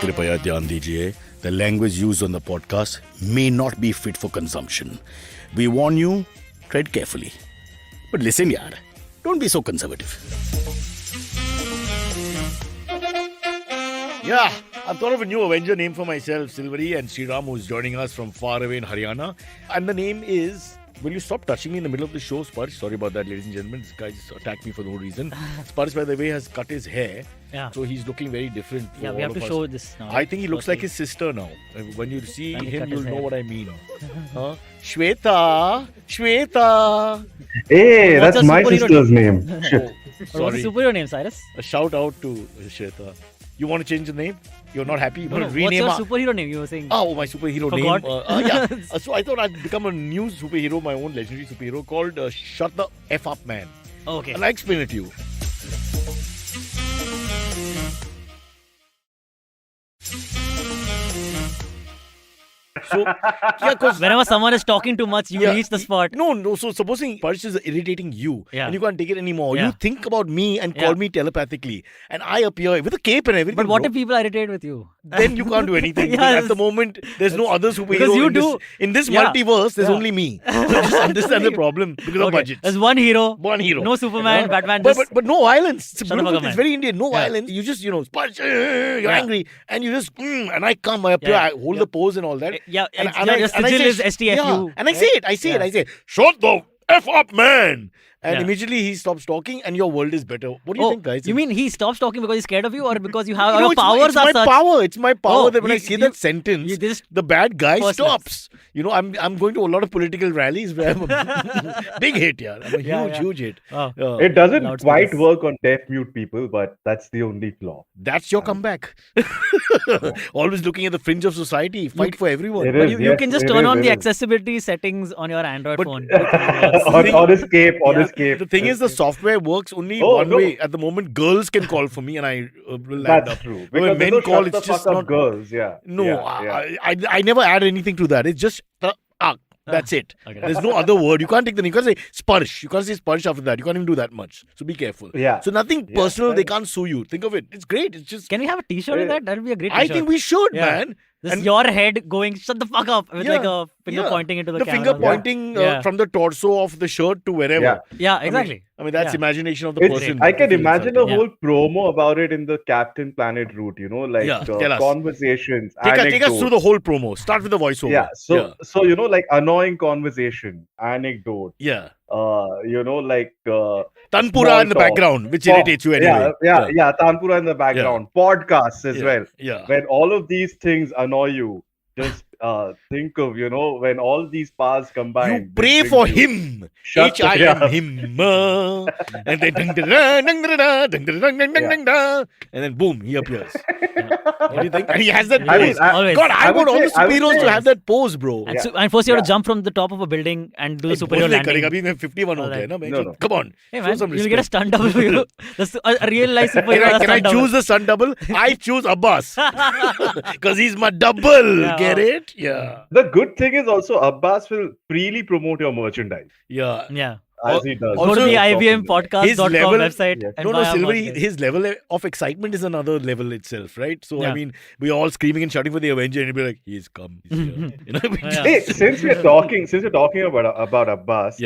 कृपया ध्यान दीजिए. The language used on the podcast may not be fit for consumption. We warn you, tread carefully. But listen, yaar, don't be so conservative. Yeah, I've thought of a new Avenger name for myself, Silvery and Sriraam, who's joining us from far away in Haryana. And the name is... Will you stop touching me in the middle of the show, Sparsh? Sorry about that, ladies and gentlemen. This guy just attacked me for no reason. Sparsh, by the way, has cut his hair. Yeah. So he's looking very different. Yeah, we have to show this now. I think he looks like his sister now. When you see him, you'll know what I mean. Shweta! Shweta! Hey, that's my sister's name. What's the superhero name, Cyrus? A shout out to Shweta. You want to change the name? You're not happy? You want to What's rename your superhero name you were saying? Oh, my superhero Forgot? name. Yeah. So I thought I'd become a new superhero, my own legendary superhero called Shut the F Up Man. Okay. And I'll explain it to you. So, yeah, because Whenever someone is talking too much, you reach the spot. No. So supposing Parsh is irritating you and you can't take it anymore. Yeah. You think about me and call me telepathically, and I appear with a cape and everything. But what bro. if people are irritated with you? Then you can't do anything. Because at the moment, there's no other superhero. Because you in this multiverse, there's only me. So just understand the problem because of budgets. There's one hero. One hero. No Superman, Batman. But no violence. It's Shut the fuck beautiful. up, man. It's very Indian. No violence. You just, Sparsh, you're angry. And you just, and I come, I appear, I hold the pose and all that. Yeah, And your sigil is STFU. Yeah, and I say it, shut the F up, man. And immediately he stops talking and your world is better. What do you think, guys? You mean he stops talking because he's scared of you or because you have your powers are such? It's my power that when I say that sentence, the bad guy stops. I'm going to a lot of political rallies where I'm a big hit, yeah. I'm a huge hit. Oh. It doesn't quite work on deaf mute people, but that's the only flaw. That's your comeback. Always looking at the fringe of society. Fight for everyone. It is, You can just turn on the accessibility settings on your Android phone. on escape, The thing is, the software works only one way. At the moment, girls can call for me and I will land That's up. true. When men call, it's just not... girls, yeah. No, Yeah. I never add anything to that. It's just that's it. Okay. There's no other word. You can't take you can't say sparsh. You can't say sparsh after that. You can't even do that much. So be careful. Yeah. So nothing personal. They can't sue you. Think of it. It's great. It's just... Can we have a t-shirt with that? That would be a great t-shirt. I think we should, man. This is your head going, shut the fuck up, with like a finger pointing into the camera. The finger pointing from the torso of the shirt to wherever. Yeah, exactly. I mean that's imagination of the person. I can imagine a whole promo about it in the Captain Planet route, conversations, Take us through the whole promo. Start with the voiceover. Yeah, so like annoying conversation, anecdote. Yeah. Tanpura in the background, which irritates you anyway. Yeah, Tanpura in the background. Podcasts as well. Yeah. When all of these things annoy you, just think of, when all these powers combine. You pray for him. H-I-M, him. And then boom, he appears. What do you think? And he has that pose. I want all the superheroes to have that pose, bro. And first you have to jump from the top of a building and do the superhero landing. Abhi 51 no. Come on. Hey man, you'll get a stunt double for you. A real life superhero. Can I choose the stunt double? I choose Abbas. Because he's my double. Get it? Yeah. The good thing is also Abbas will freely promote your merchandise. Yeah. As he does. Go to the IBMpodcast.com website. Silvery, his level of excitement is another level itself, right? So, I mean, we're all screaming and shouting for the Avenger and he'll be like, he's come. He's here. Hey, since you're talking about Abbas,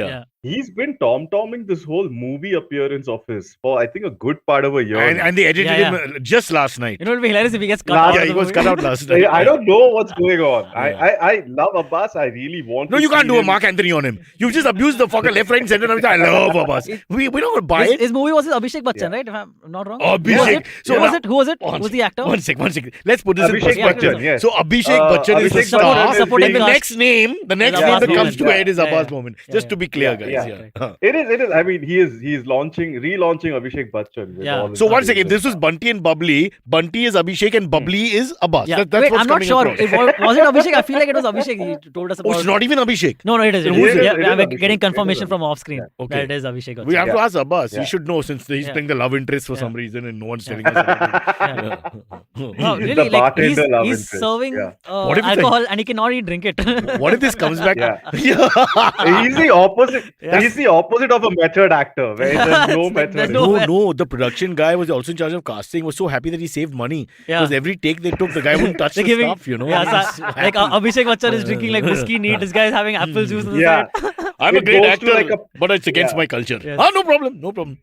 he's been tom-tomming this whole movie appearance of his for, I think, a good part of a year. And they edited him just last night. It would be hilarious if he gets cut out. Yeah, he was cut out last night. I don't know what's going on. I love Abbas. I really want to. No, you can't do a Mark Anthony on him. You've just abused the fucker left, right, and center. I love Abbas. We don't buy it. His movie was Abhishek Bachchan, right? If I'm not wrong. Abhishek. Who was it? Who was it? Who was the actor? One sec. Let's put this in perspective. Yes. So Abhishek Bachchan is the star. Supporting the next name that comes to head is Abbas moment. Just to be clear, guys. Yeah. It is. I mean, he's relaunching Abhishek Bachchan. So one second. If this was Bunty and Bubbly, Bunty is Abhishek and Bubbly is Abbas. Yeah. That's what's I'm not sure. Was it Abhishek? I feel like it was Abhishek. He told us about. Oh, it's not even Abhishek. No, it is. I'm getting confirmation from off screen. Okay. That it is Abhishek. We have to ask Abbas. He should know since he's playing the love interest for some reason and no one's telling us. No, really, like he's serving alcohol and he can already drink it. What if this comes back? He's the opposite. He's the opposite of a method actor, where there's no method. there's No. The production guy was also in charge of casting. Was so happy that he saved money because every take they took, the guy wouldn't touch the stuff. You know. Yeah, so, like Abhishek Bachchan is drinking like whiskey neat. This guy is having apple juice on the side. I'm a great actor, but it's against my culture. Yes. No problem.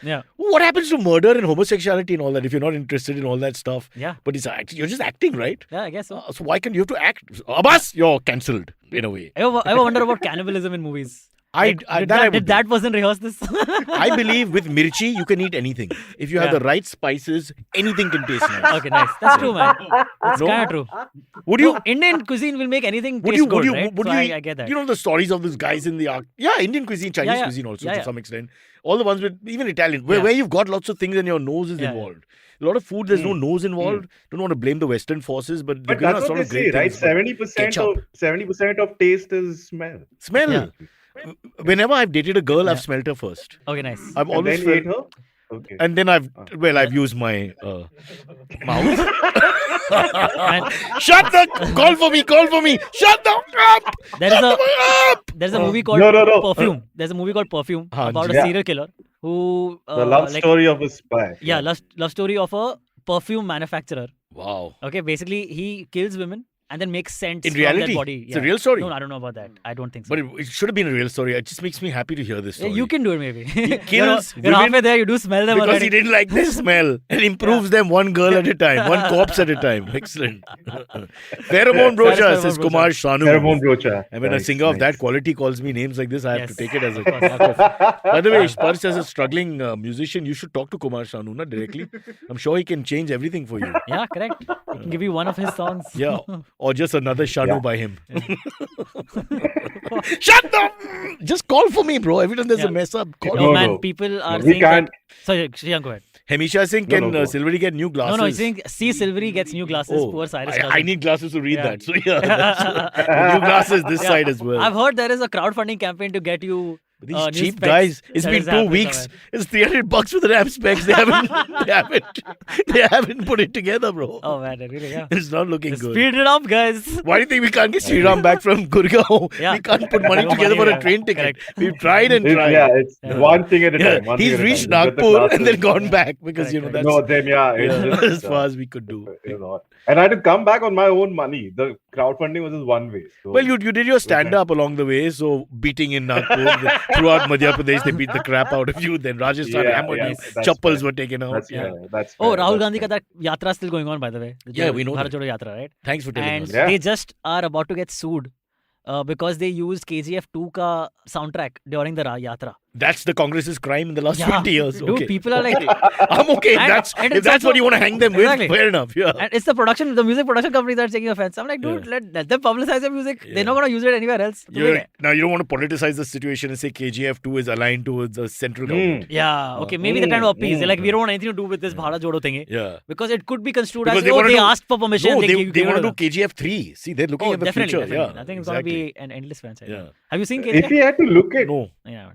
Yeah. What happens to murder and homosexuality and all that if you're not interested in all that stuff? Yeah. But you're just acting, right? Yeah, I guess so. So why can't you have to act? Abbas, you're cancelled in a way. I ever wonder about cannibalism in movies. Did that person rehearse this? I believe with mirchi, you can eat anything. If you have the right spices, anything can taste nice. Okay, nice. That's true, man. That's kind of true. Would you? Indian cuisine will make anything taste good, right? So I get that. You know the stories of these guys in the ark? Yeah, Indian cuisine, Chinese cuisine also to some extent. All the ones with, even Italian, where you've got lots of things and your nose is involved. A lot of food, there's no nose involved. Don't want to blame the Western forces, but that's what they say, right? 70% of taste is smell. Smell. Yeah. Whenever I've dated a girl, I've smelled her first. Okay, nice. I've always ate her? Okay. And then I've used my mouth. Call for me. Shut up. There's a movie called Perfume. There's a movie called Perfume about a serial killer who the love story of a spy. Yeah, love story of a perfume manufacturer. Wow. Okay, basically he kills women and then makes scents in reality, from their body. It's a real story. No, I don't know about that. I don't think so. But it should have been a real story. It just makes me happy to hear this story. You can do it maybe. He kills you're halfway there. You do smell them because already. he didn't like the smell and improves them one girl at a time, one corpse at a time. Excellent. Pheromone Brocha, says Kumar Sanu. Pheromone Brocha. And when a singer of that quality calls me names like this, I have to take it as a mark of. By the way, Sparsh, as a struggling musician, you should talk to Kumar Sanu not directly. I'm sure he can change everything for you. Yeah, correct. He can give you one of his songs. Yeah, or just another Shanu by him. Shut up! Just call for me, bro. Every time there's a mess up, call No, me. man, people are saying that... Sorry, Shriyam, go ahead. Hemisha Singh, can Silvery get new glasses? No, he's saying, see, Silvery gets new glasses. Poor Cyrus. I need glasses to read that. So yeah, new glasses this side as well. I've heard there is a crowdfunding campaign to get you these cheap guys. It's been 2 weeks. It's $300 for the ramp specs. They haven't put it together, bro. Oh man, really? Yeah. It's not looking good. Speed it up, guys. Why do you think we can't get Sriraam back from Gurgaon? Yeah. We can't put money together for a train ticket. We've tried and tried. Yeah, it's one thing at a time. He's reached Nagpur and then gone back because that's as far as we could do. And I had to come back on my own money. The crowdfunding was just one way. So well, you did your stand-up along the way, so beating in Nagpur, throughout Madhya Pradesh, they beat the crap out of you. Then Rajasthan hammered you. Chappals were taken out. That's Rahul Gandhi ka that Yatra is still going on, by the way. We know Bharat Jodo Yatra, right? Thanks for telling us. And they just are about to get sued because they used KGF 2 ka soundtrack during the Yatra. That's the Congress's crime in the last 20 years. Dude, people are like... I'm okay. If that's what you want to hang them with, fair enough. Yeah. And it's the music production companies that are taking offense. I'm like, dude, let them publicize their music. They're not going to use it anywhere else. Now, you don't want to politicize the situation and say KGF 2 is aligned towards the central government. Yeah, okay. Maybe they're trying to appease. They're like, we don't want anything to do with this Bharat Jodo thingy. Yeah. Because it could be construed as, they asked for permission. No, they want to do KGF 3. See, they're looking at the future. Definitely. I think it's going to be an endless franchise. Yeah. Have you seen KGF? If you had to look at... No. Yeah.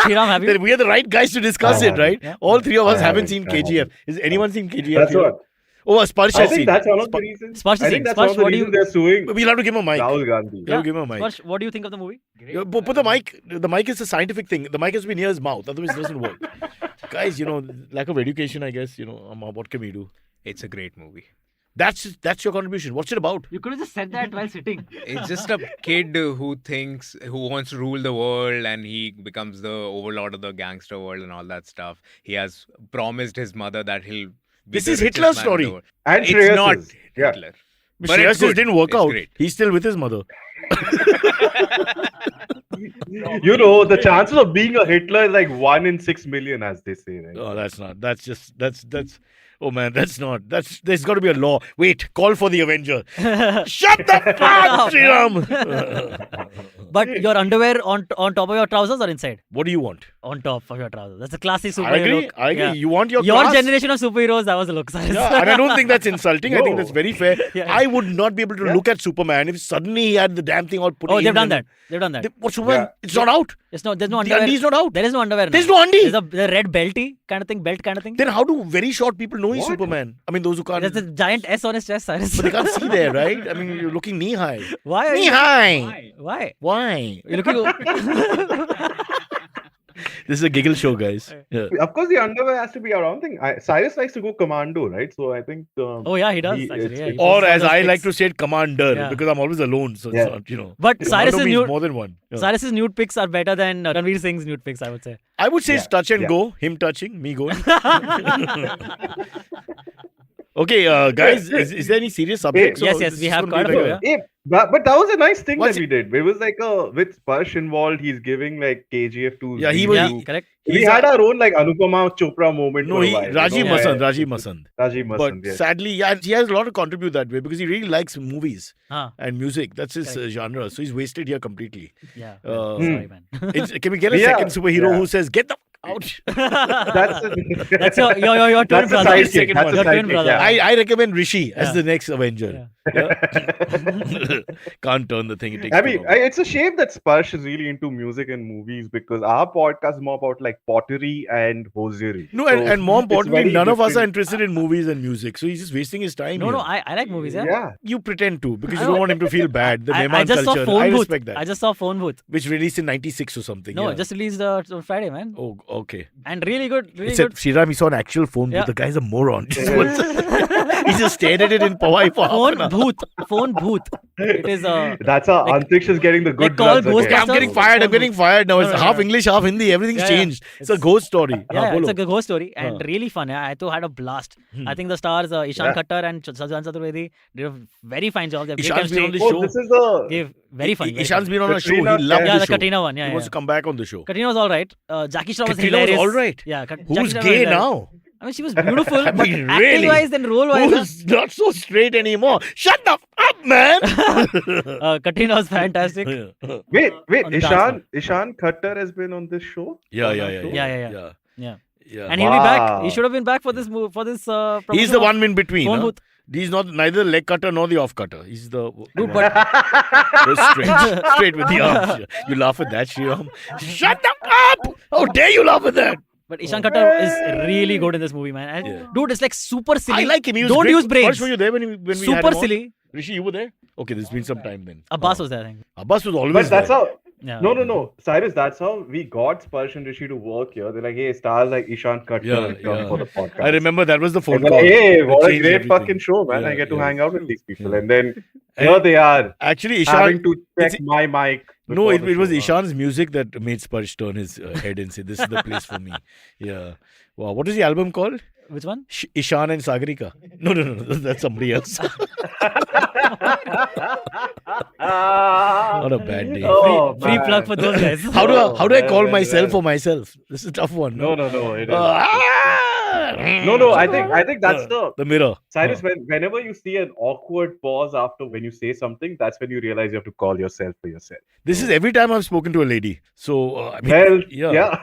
Sriraam, have you? We are the right guys to discuss it, right? Yeah. All three of us haven't seen KGF. Has anyone seen KGF? That's what. Oh, Sparsh has seen. That's one of the reasons. Sparsh has seen. Sparsh, what do you... They're suing. We'll have to give him a mic. Rahul Gandhi. We'll give him a mic. Sparsh, what do you think of the movie? Put the mic. The mic is a scientific thing. The mic has to be near his mouth. Otherwise, it doesn't work. Guys, lack of education, I guess. What can we do? It's a great movie. That's your contribution. What's it about? You could have just said that while sitting. It's just a kid who wants to rule the world, and he becomes the overlord of the gangster world and all that stuff. He has promised his mother that he'll be This the is richest Hitler's man story. in the world. And it's not Yeah. Hitler. But Shreyas didn't work out. Great. He's still with his mother. The chances of being a Hitler is like 1 in 6 million, as they say. Right? Oh, that's not. That's. Oh man, that's not. There's got to be a law. Wait, call for the Avenger. Shut the fuck up, Sriraam. But your underwear on top of your trousers or inside? What do you want? On top of your trousers. That's a classic superhero look. I agree. Yeah. You want your class? Generation of superheroes, that was the look. Yeah, and I don't think that's insulting. I think that's very fair. I would not be able to look at Superman if suddenly he had the damn thing all put in. Oh, they've done that. What Superman Superman, it's not out. There's no The underwear. undie is not out. There is no underwear. There's now. no undie. There's the red belty kind of thing, belt kind of thing. Then how do very short people know he's What? Superman? I mean, those who can't. There's a giant S on his chest, Cyrus. But they can't see there, right? I mean, you're looking knee high. Why are Knee you? high. Why? Why? You're looking. This is a giggle show, guys. Yeah. Of course, the underwear has to be around thing. Cyrus likes to go commando, right? So I think. Oh yeah, he does actually. it's- Yeah, he it's- Or posts all as those I like pics. to say it, commander, Yeah. because I'm always alone. So Yeah. it's not, But Commando Cyrus's means nude, more than one. Yeah. Cyrus's nude pics are better than Ranveer Singh's nude pics, I would say. I would say it's Yeah, touch and yeah. go. Him touching, me going. Okay, guys, is there any serious subjects? Yes, or yes, this we is have gonna be quite a like few, Yeah, but that was a nice thing What's that we did. It was like with Sparsh involved, he's giving like KGF to. Yeah, he was- Yeah, correct. We He's had our own like Anupama Chopra moment. No, for a he while, you Rajiv know, Masand, where- Rajiv Masand. Rajiv But Masand, yes. sadly, yeah, he has a lot to contribute that way because he really likes movies Huh. and music. That's his Correct. genre. So he's wasted here completely. Yeah. Hmm. Sorry, man. Can we get a Yeah, second superhero yeah. who says, "Get the out"? That's That's your twin That's a brother. sidekick. Second That's one. a Your twin sidekick, brother. yeah. I recommend Rishi as Yeah. the next Avenger. Yeah. Can't turn the thing. It takes I too mean, long. it's a shame that Sparsh is really into music and movies because our podcast is more about like pottery and hosiery. No, So and more it's importantly, very none of us are different. interested in movies and music. So he's just wasting his time. No, here. no, I like movies, yeah. Yeah. You pretend to because I you don't know. want him to feel bad. The I Mehman just culture. saw Phone I Booth. respect that. I just saw Phone Booth. Which released in '96 or something. No, yeah. just released on Friday, man. Oh, okay. And really good, really Except good. Sriraam, he saw an actual phone Yeah. booth. The guy's a moron. He just stared at it in Powai for half Phone an hour. booth. Phone booth. It is That's how Like- Antariksh is getting the good like call bloods ghost again. I'm getting fired. I'm getting fired now. It's No, no, half no. English, half Hindi. Everything's Yeah, yeah. changed. It's a ghost story. Yeah, it's bolo. a ghost story and Huh. really fun. Yeah, I too had a blast. Hmm. I think the stars Ishan Yeah. Khattar and Sajjan Chaturvedi did a very fine job. They have great Ishan's been on chemistry. the Oh, show. this is the Gave very fun. very Ishan's fun. been on a show. He Katrina, loved Yeah, the the show. Katrina one. He Yeah, wants yeah. to come back on the show. Katrina was all right. Jackie Shroff was Katrina was hilarious. all right. Yeah, Who's Jackie Shroff was gay hilarious. now? I mean, she was beautiful, I but mean, acting really? wise and role wise, Who's not so straight anymore? Shut the up, man. Katrina was fantastic. Wait, On the dance Ishan Khattar has been on this show? Yeah. Yeah. Yeah. Yeah. And he'll be back. Wow. He should have been back for this move for this. He's the promotion of one in between. Phone Huh? booth. He's not neither leg cutter nor the off cutter. He's the Dude, but Go straight with the arms. You laugh at that, Sriram. Shut the up! How dare you laugh at that? but Ishan Khattar is really good in this movie, man. And Yeah. dude, it's like super silly. I like him. He was Don't great. use brains. First, were you there when we had Super him on? silly. Rishi, you were there? Okay, there's been some time then. Abbas was there, I think. Abbas was always But that's there. how. Yeah. No. Cyrus, that's how we got Sparsh and Rishi to work here. They're like, hey, stars like Ishan Khattar Yeah, come yeah. for the podcast. I remember that was the phone And they're call. like, hey, That what a changed great everything. fucking show, man. Yeah, I get to yeah. hang out with these people. Yeah. And then here they are, Actually, having Ishan. to check it's- my mic. No, before it the was show. Ishan's music that made Sparsh turn his head and say, "This is the place for me." Yeah. Wow. What is the album called? Which one? Ishan and Sagarika. No. That's somebody else. What a bad day. Oh, Free man. plug for those guys. How do I call man, myself man. for myself? This is a tough one. No. It is. No. I think that's the mirror. Cyrus, whenever you see an awkward pause after when you say something, that's when you realize you have to call yourself for yourself. This is every time I've spoken to a lady. So I mean, Well, yeah. yeah.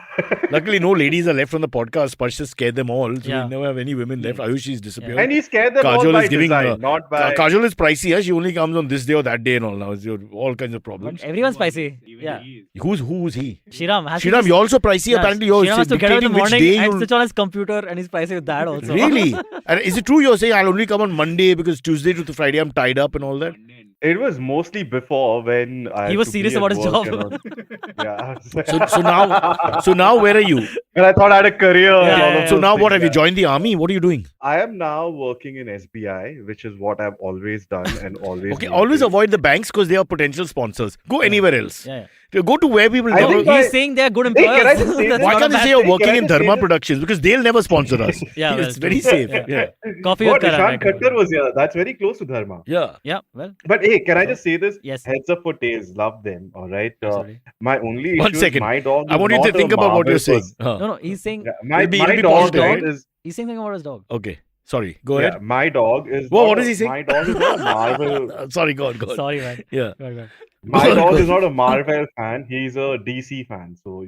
Luckily, no ladies are left on the podcast. Sparsh just scared them all. So Yeah. we never have any women left. Ayushi's disappeared. And he scared them all Kajol by is giving, design, not by... Kajol is pricey. Huh? She only comes on this day or that day and all. Now it's all kinds of problems. But everyone's spicy. Yeah. Who's he? Shriram. Shriram, you're also pricey. Yeah, Apparently, you're Shriram has to get up in the dictating which morning day and you. switch on his computer and he's spicy with that also. Really? And is it true you're saying I'll only come on Monday because Tuesday to Friday I'm tied up and all that? It was mostly before when I He had was to serious be at about his work job. and all. Yeah. So now where are you? And I thought I had a career. Yeah, and all yeah, of So those now what things, have you yeah. joined the army? What are you doing? I am now working in SBI, which is what I've always done and always. Okay, will always do. avoid the banks because they are potential sponsors. Go anywhere else. Yeah. Go to where people I know. think No, I- he's saying they're good Hey, employers. can I just say That's this? Why not a can't they bad say you're thing. working Can I in just say Dharma this? Productions because they'll never sponsor us. Yeah, well, it's very true. safe. Yeah. Yeah. Coffee What, with Ishan Karan. Khattar was here. That's very close to Dharma. Yeah. Yeah, well, But hey, can I just say this? yes. Heads up for Tails. Love them. All right. Sorry. My only issue One is second. my dog. I is want you to not a think about what Marvel you're saying. person. Huh. No, he's saying Yeah, my It'll be my positive, dog right? is. he's saying something about his dog. Okay. Sorry. Go Yeah, ahead. my dog is. Whoa, not what a- is he saying? My dog is not a Marvel. Sorry, go on. Sorry, man. Yeah. Go on. My Go on, dog go is on. not a Marvel fan. He's a DC fan. So,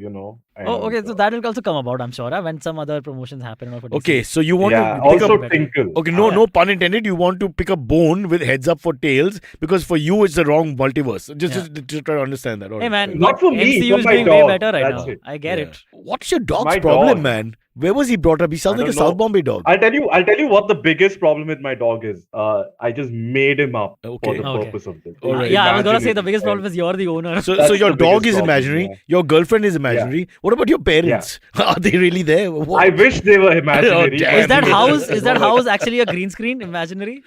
Oh, okay. And So that will also come about, I'm sure, when some other promotions happen. Or for DC. Okay, so you want yeah, to pick also up. Tinkle. Okay, no pun intended. You want to pick a bone with heads up for tails because for you it's the wrong multiverse. Just try to understand that. All Hey right. man, Not for me, MCU for is my doing dog. way better right That's now. it. I get Yeah. it. What's your dog's My problem, dog. man? Where was he brought up? He sounds I like a don't South know. Bombay dog. I'll tell you what the biggest problem with my dog is. I just made him up for Okay. the Okay. purpose of this. All right. Yeah, I was gonna say the Imaginary, biggest right? problem is you're the owner. So That's your the dog biggest is problem, imaginary. yeah. Your girlfriend is imaginary. What about your parents? Are they really there? What? I wish they were imaginary. damn. Is that Yeah. house? Is that house actually a green screen? Imaginary?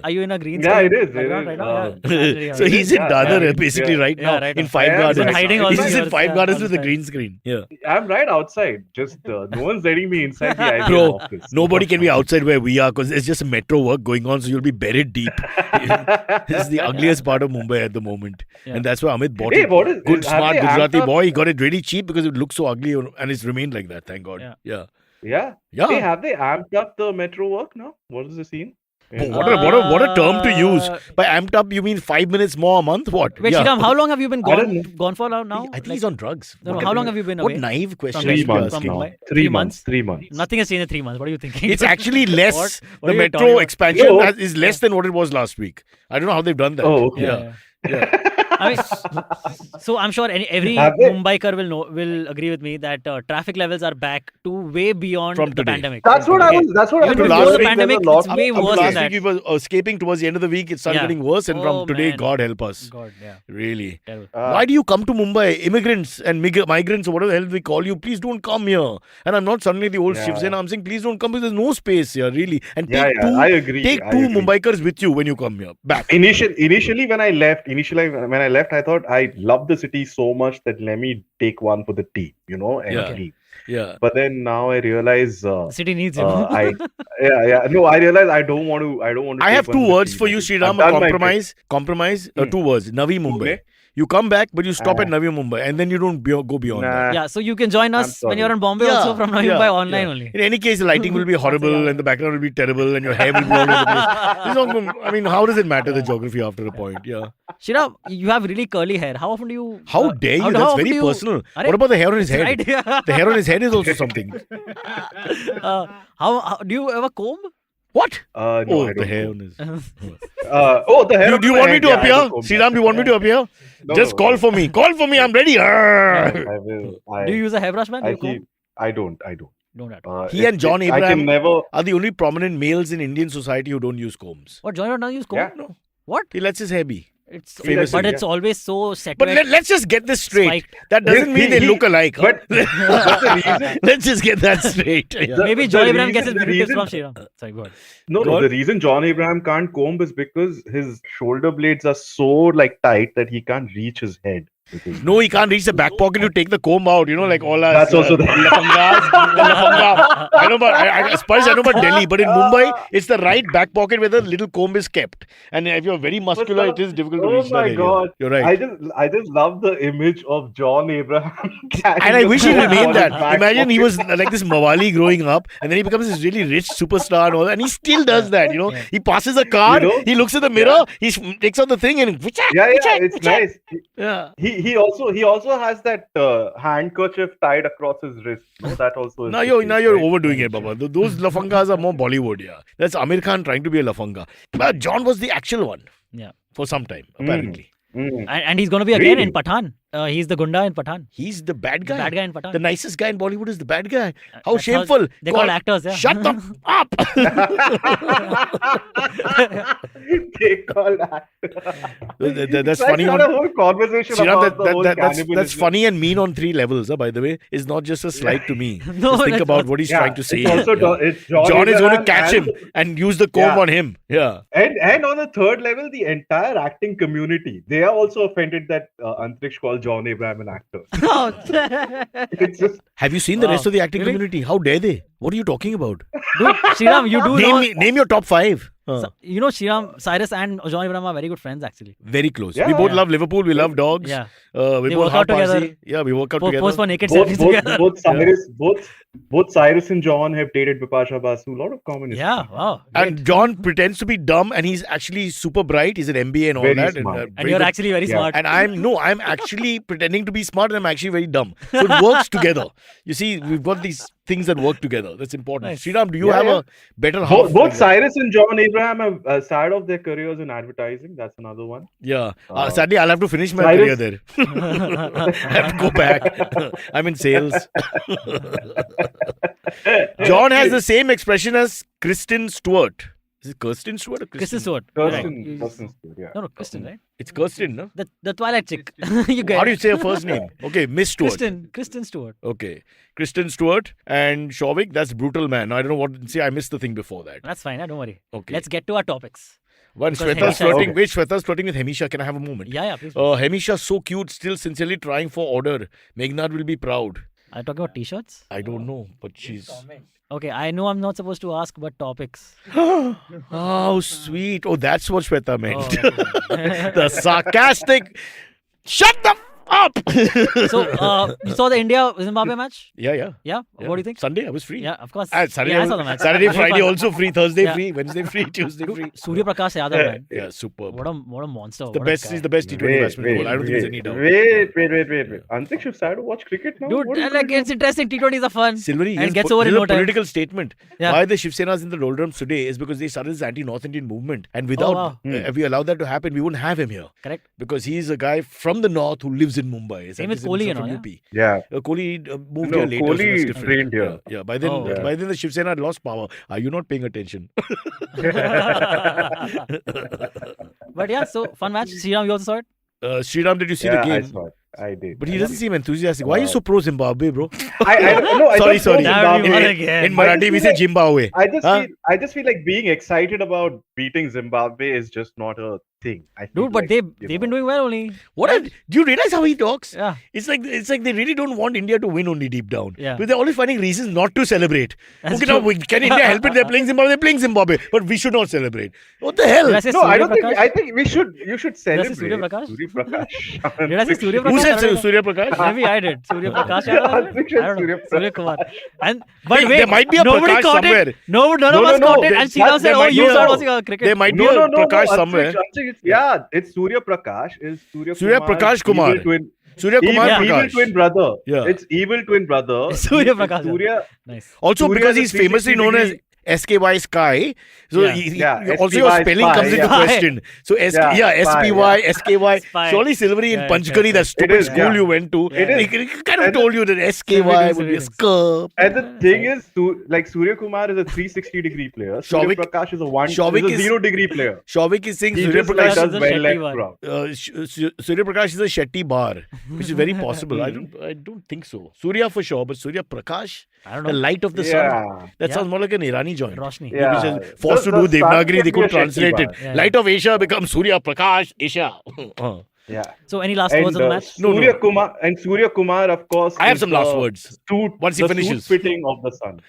Are you in a green Yeah, screen? it is, it background is. right now? Yeah, imaginary house. So he's in Yeah, Dadar yeah, basically yeah. right Yeah, now right in now. Five Yeah, Gardens. he's been hiding all He's these in years, Five yeah, Gardens all with the a time. green screen. Yeah. I'm right outside. Just no one's letting me inside the IBM Bro, office. nobody can be outside where we are because there's just metro work going on, so you'll be buried deep. This is the ugliest part of Mumbai at the moment. Yeah. And that's why Amit bought Hey, it. what is Good, have smart they amped Gujarati up- boy. He got it really cheap because it looked so ugly and it's remained like that. Thank God. Yeah. Yeah. Yeah. Yeah. Hey, have they amped up the metro work now? What is the scene? But what a term to use. By amped up, you mean 5 minutes more a month? What? Wait, Yeah. Sriram, how long have you been I don't know. gone for now? I think he's on drugs. No, What- how long have you been What away? naive question. From are 3 you months asking? now. Mumbai? 3 months. 3 months. Nothing has changed in 3 months. What are you thinking? It's actually less. What The are you talking metro about? expansion No. is less than what it was last week. I don't know how they've done that. Oh, okay. Yeah. I mean, so I'm sure every Have they? Mumbaiker will agree with me that traffic levels are back to way beyond From the today. pandemic. That's what I Okay. was. That's what I Even was. before the hearing. pandemic, There's a lot it's way of- worse than last that. week we were escaping towards the end of the week. It started Yeah. getting worse, and Oh, from today, man. God help us. God, yeah, Really. terrible. Why do you come to Mumbai? Immigrants and migrants or whatever the hell we call you, please don't come here. And I'm not suddenly the old Yeah. Shiv Sena. I'm saying please don't come because there's no space here, really. And Yeah, take yeah, two, I agree. take I two agree. Mumbaikars with you when you come here. Back. Initially, when I left, I thought I loved the city so much that let me take one for the tea, and Yeah. leave. Yeah. But then now I realize, The city needs him. no, I realize I don't want to. I don't want to. I take have one two for the words tea, for you, man. Sriram. I've done my bit. Compromise. Hmm. 2 words. Navi Mumbai. Okay. You come back, but you stop Nah. at Navi Mumbai, and then you don't go beyond that. Nah. Yeah, so you can join us when sorry. you're in Bombay Yeah, also from Navi yeah, Mumbai online yeah. only. In any case, the lighting will be horrible, and the background will be terrible, and your hair will be all over the place. It's not going- I mean, how does it matter the geography after a point? Yeah. Shira, you have really curly hair. How often do you? How dare you? how That's often very do you- personal. Arre, What about the hair on his head? Right? Yeah. The hair on his head is also something. How do you ever comb? What? No, Oh, I the don't hair know. on his. The hair. Do you on want my me to head, yeah, I appear? don't comb Sriram, do you want me to appear? No, Just no, call no. for me. Call for me. I'm ready. Arr. I will. Do you use a hairbrush, man? Do I you comb? keep. I don't. Don't at all. He and John I Abraham can never. are the only prominent males in Indian society who don't use combs. What? Johnny now use comb? Yeah. No. What? He lets his hair be. It's Famously, but it's yeah. always so set. But let's just get this straight. Spiked. That doesn't mean they look alike. huh? But the reason. Let's just get that straight. Yeah. Maybe the John Abraham gets his reason- the beauty tips from reason- Sriram. Sorry, go ahead. No, Go no. on. The reason John Abraham can't comb is because his shoulder blades are so tight that he can't reach his head. with his- No, he can't reach the back pocket to take the comb out. Like all our That's also the- lafangas. The lafanga. I know about Spurs, I know about Delhi, but in Mumbai, it's the right back pocket where the little comb is kept. And if you're very muscular, it is difficult to Oh reach that my area. God. You're right. I just love the image of John Abraham. And I wish he carrying a remained comb that. on his back Imagine he pocket. was like this Mawali growing up, and then he becomes this really rich superstar and all that, and he still does that. Yeah. He passes a car, he looks at the mirror, he takes out the thing, and Yeah, it's nice. Yeah. He also has that handkerchief tied across his wrist. No, that also is. Now the you're case, right? overdoing it, Baba. Those lafangas are more Bollywood. Yeah, that's Amir Khan trying to be a lafanga. But John was the actual one. Yeah. For some time, apparently. And he's going to be again Really? in Pathan. He's the Gunda in Pathan. He's the bad The guy. bad guy in Pathan. The nicest guy in Bollywood is the bad guy. How That's shameful. They call actors, yeah. Shut the up. They call that. That's Like funny. we had a whole conversation Shriram, about the whole that's cannibalism. funny and mean on 3 levels, by the way. It's not just a slight to me. No, Just think that's about what he's Yeah, trying to say. it's also Yeah. it's John John is going to Abraham catch him and use the comb Yeah. on him. Yeah. And on a third level, the entire acting community, they are also offended that Antariksh called John Abraham an actor. Oh, It's just Have you seen the rest Wow. of the acting Really? community? How dare they? What are you talking about? Dude, Sriram, you do know. Name your top 5. You know, Sriram, Cyrus and John Abraham are very good friends actually. Very close. Yeah, we both yeah. love Liverpool. We love dogs. Yeah. We They both work out have together. Parsi. Yeah, we work out together. Post for naked selfies together. Both Cyrus and John have dated Bipasha Basu. A lot of common. Yeah, wow. And John pretends to be dumb, and he's actually super bright. He's an MBA and all Very that. smart. And very you're good. actually very Yeah. smart. And I'm actually pretending to be smart, and I'm actually very dumb. So it works together. You see, we've got these things that work together. That's important. Nice. Sriram, do you Yeah, have yeah. a better half? Both Cyrus and John Abraham have started off their careers in advertising. That's another one. Yeah. Sadly, I'll have to finish my Cyrus- career there. I have to go back. I'm in sales. John has the same expression as Kristen Stewart. Is it Kirsten Stewart or Kristen Stewart. Kirsten, Right. Kirsten Stewart, yeah. No, Kristen, right? It's Kirsten, no? The Twilight chick. You get How it. do you say her first name? Okay, Miss Stewart. Kristen Stewart. Okay. Kristen Stewart and Shavik, that's Brutal Man. Now, I don't know what. See, I missed the thing before that. That's fine. Don't worry. Okay. Let's get to our topics. One because Shweta's Hemisha- flirting. Okay. Wait, Shweta's flirting with Hemisha. Can I have a moment? Yeah, please. Hemisha's so cute, still sincerely trying for order. Meghnad will be proud. Are you talking about t-shirts? I don't know, but she's. Okay, I know I'm not supposed to ask, but topics. Oh, sweet. Oh, that's what Shweta meant. Oh, okay. The sarcastic. Shut the up. So, you saw the India-Zimbabwe match? Yeah. Yeah? Yeah. What do you think? Sunday, I was free. Yeah, of course. Saturday, Yeah, I saw the match. Saturday, Very Friday fun. also free. Thursday Yeah. free. Wednesday free. Tuesday free. Surya Prakash Yadav, man. Yeah, superb. What a monster. The what a best. guy. He's the best T20 batsman in the world. I don't think there's any doubt. Wait. Antariksh, you've started to watch cricket now? Dude, What are you like, gonna it's interesting. T20s are fun. Silvery, And gets over in no time. political statement. Yeah. Why the Shiv Sena is in the doldrums today is because they started this anti-North Indian movement. And without, wow. if we allow that to happen, we wouldn't have him here. Correct. Because he's a guy from the North who lives in Mumbai. Same with He's Kohli, from yeah. UP. Yeah. Kohli moved No, here later. so that's Kohli different. trained here. Yeah. By then, Oh, okay. by then the Shiv Sena had lost power. Are you not paying attention? But yeah, so fun match. Sriram, you also saw it? Sriram, did you see the Yeah, I game? saw it. I did. But he doesn't seem enthusiastic. Why are you so pro Zimbabwe, bro? I don't know. I Sorry, don't sorry. know Damn you, Zimbabwe. what again? In Marathi, we say Zimbabwe. I just feel like being excited about beating Zimbabwe is just not a thing. I feel Dude, but like, they've you been know. doing well only. Do you realize how he talks? Yeah. It's like they really don't want India to win only deep down. Yeah. But they're always finding reasons not to celebrate. That's Okay, true. now can India help it? They're playing Zimbabwe. They're playing Zimbabwe, but we should not celebrate. What the hell? Did I say No, I don't think. Prakash? I think we should. You should Did I celebrate. say Surya Prakash? Surya Prakash. Did I say Surya Who Prakash? said Surya Prakash? Maybe I did. Surya Prakash. I don't know. Surya Surya Kumar. And but Hey, wait, there might be a nobody Prakash caught somewhere. it. None of us No, caught it. there- And Sriram said, there "Oh, might you be started a- watching cricket." There might be No, a Prakash somewhere. Yeah, it's Surya Prakash. Is Surya Prakash Kumar. Evil twin, Surya Kumar Yeah. evil Prakash. twin brother. Yeah. It's evil twin brother. Surya It's Prakash. Surya. Nice. Also Surya because is a he's famously 360 known as degree- SKY Sky. So Yeah. also your SPY spelling Spy, comes into yeah. question. So Spy, SPY, SKY. Spy. Surely Silvery in Yeah, Panchgani, yeah, that yeah. stupid It is, school yeah. you went to, It is. he kind of And told you that SKY Silvery would be a things. scarf. And the thing is, like Surya Kumar is a 360-degree player. Surya Shavik- Prakash is a Shavik is a is- 0-degree player. Shavik is saying He Surya just like Prakash, does is a well Shetty left one. from. Surya Prakash is a Shetty bar, which is very possible. I don't think so. Surya for sure, but Surya Prakash, I don't the know. light of the sun. Yeah. That Yeah. sounds more like an Irani joint. Roshni. Yeah. Which is forced to The do sun Devanagari, can they be a could translate Shetty it. bar. Yeah. Light of Asia becomes Surya Prakash Asia. Yeah. So any last words on the match? No, Surya Kumar and Surya Kumar, of course. I have is some last the words. Suit, Once he the finishes. suit fitting of the sun.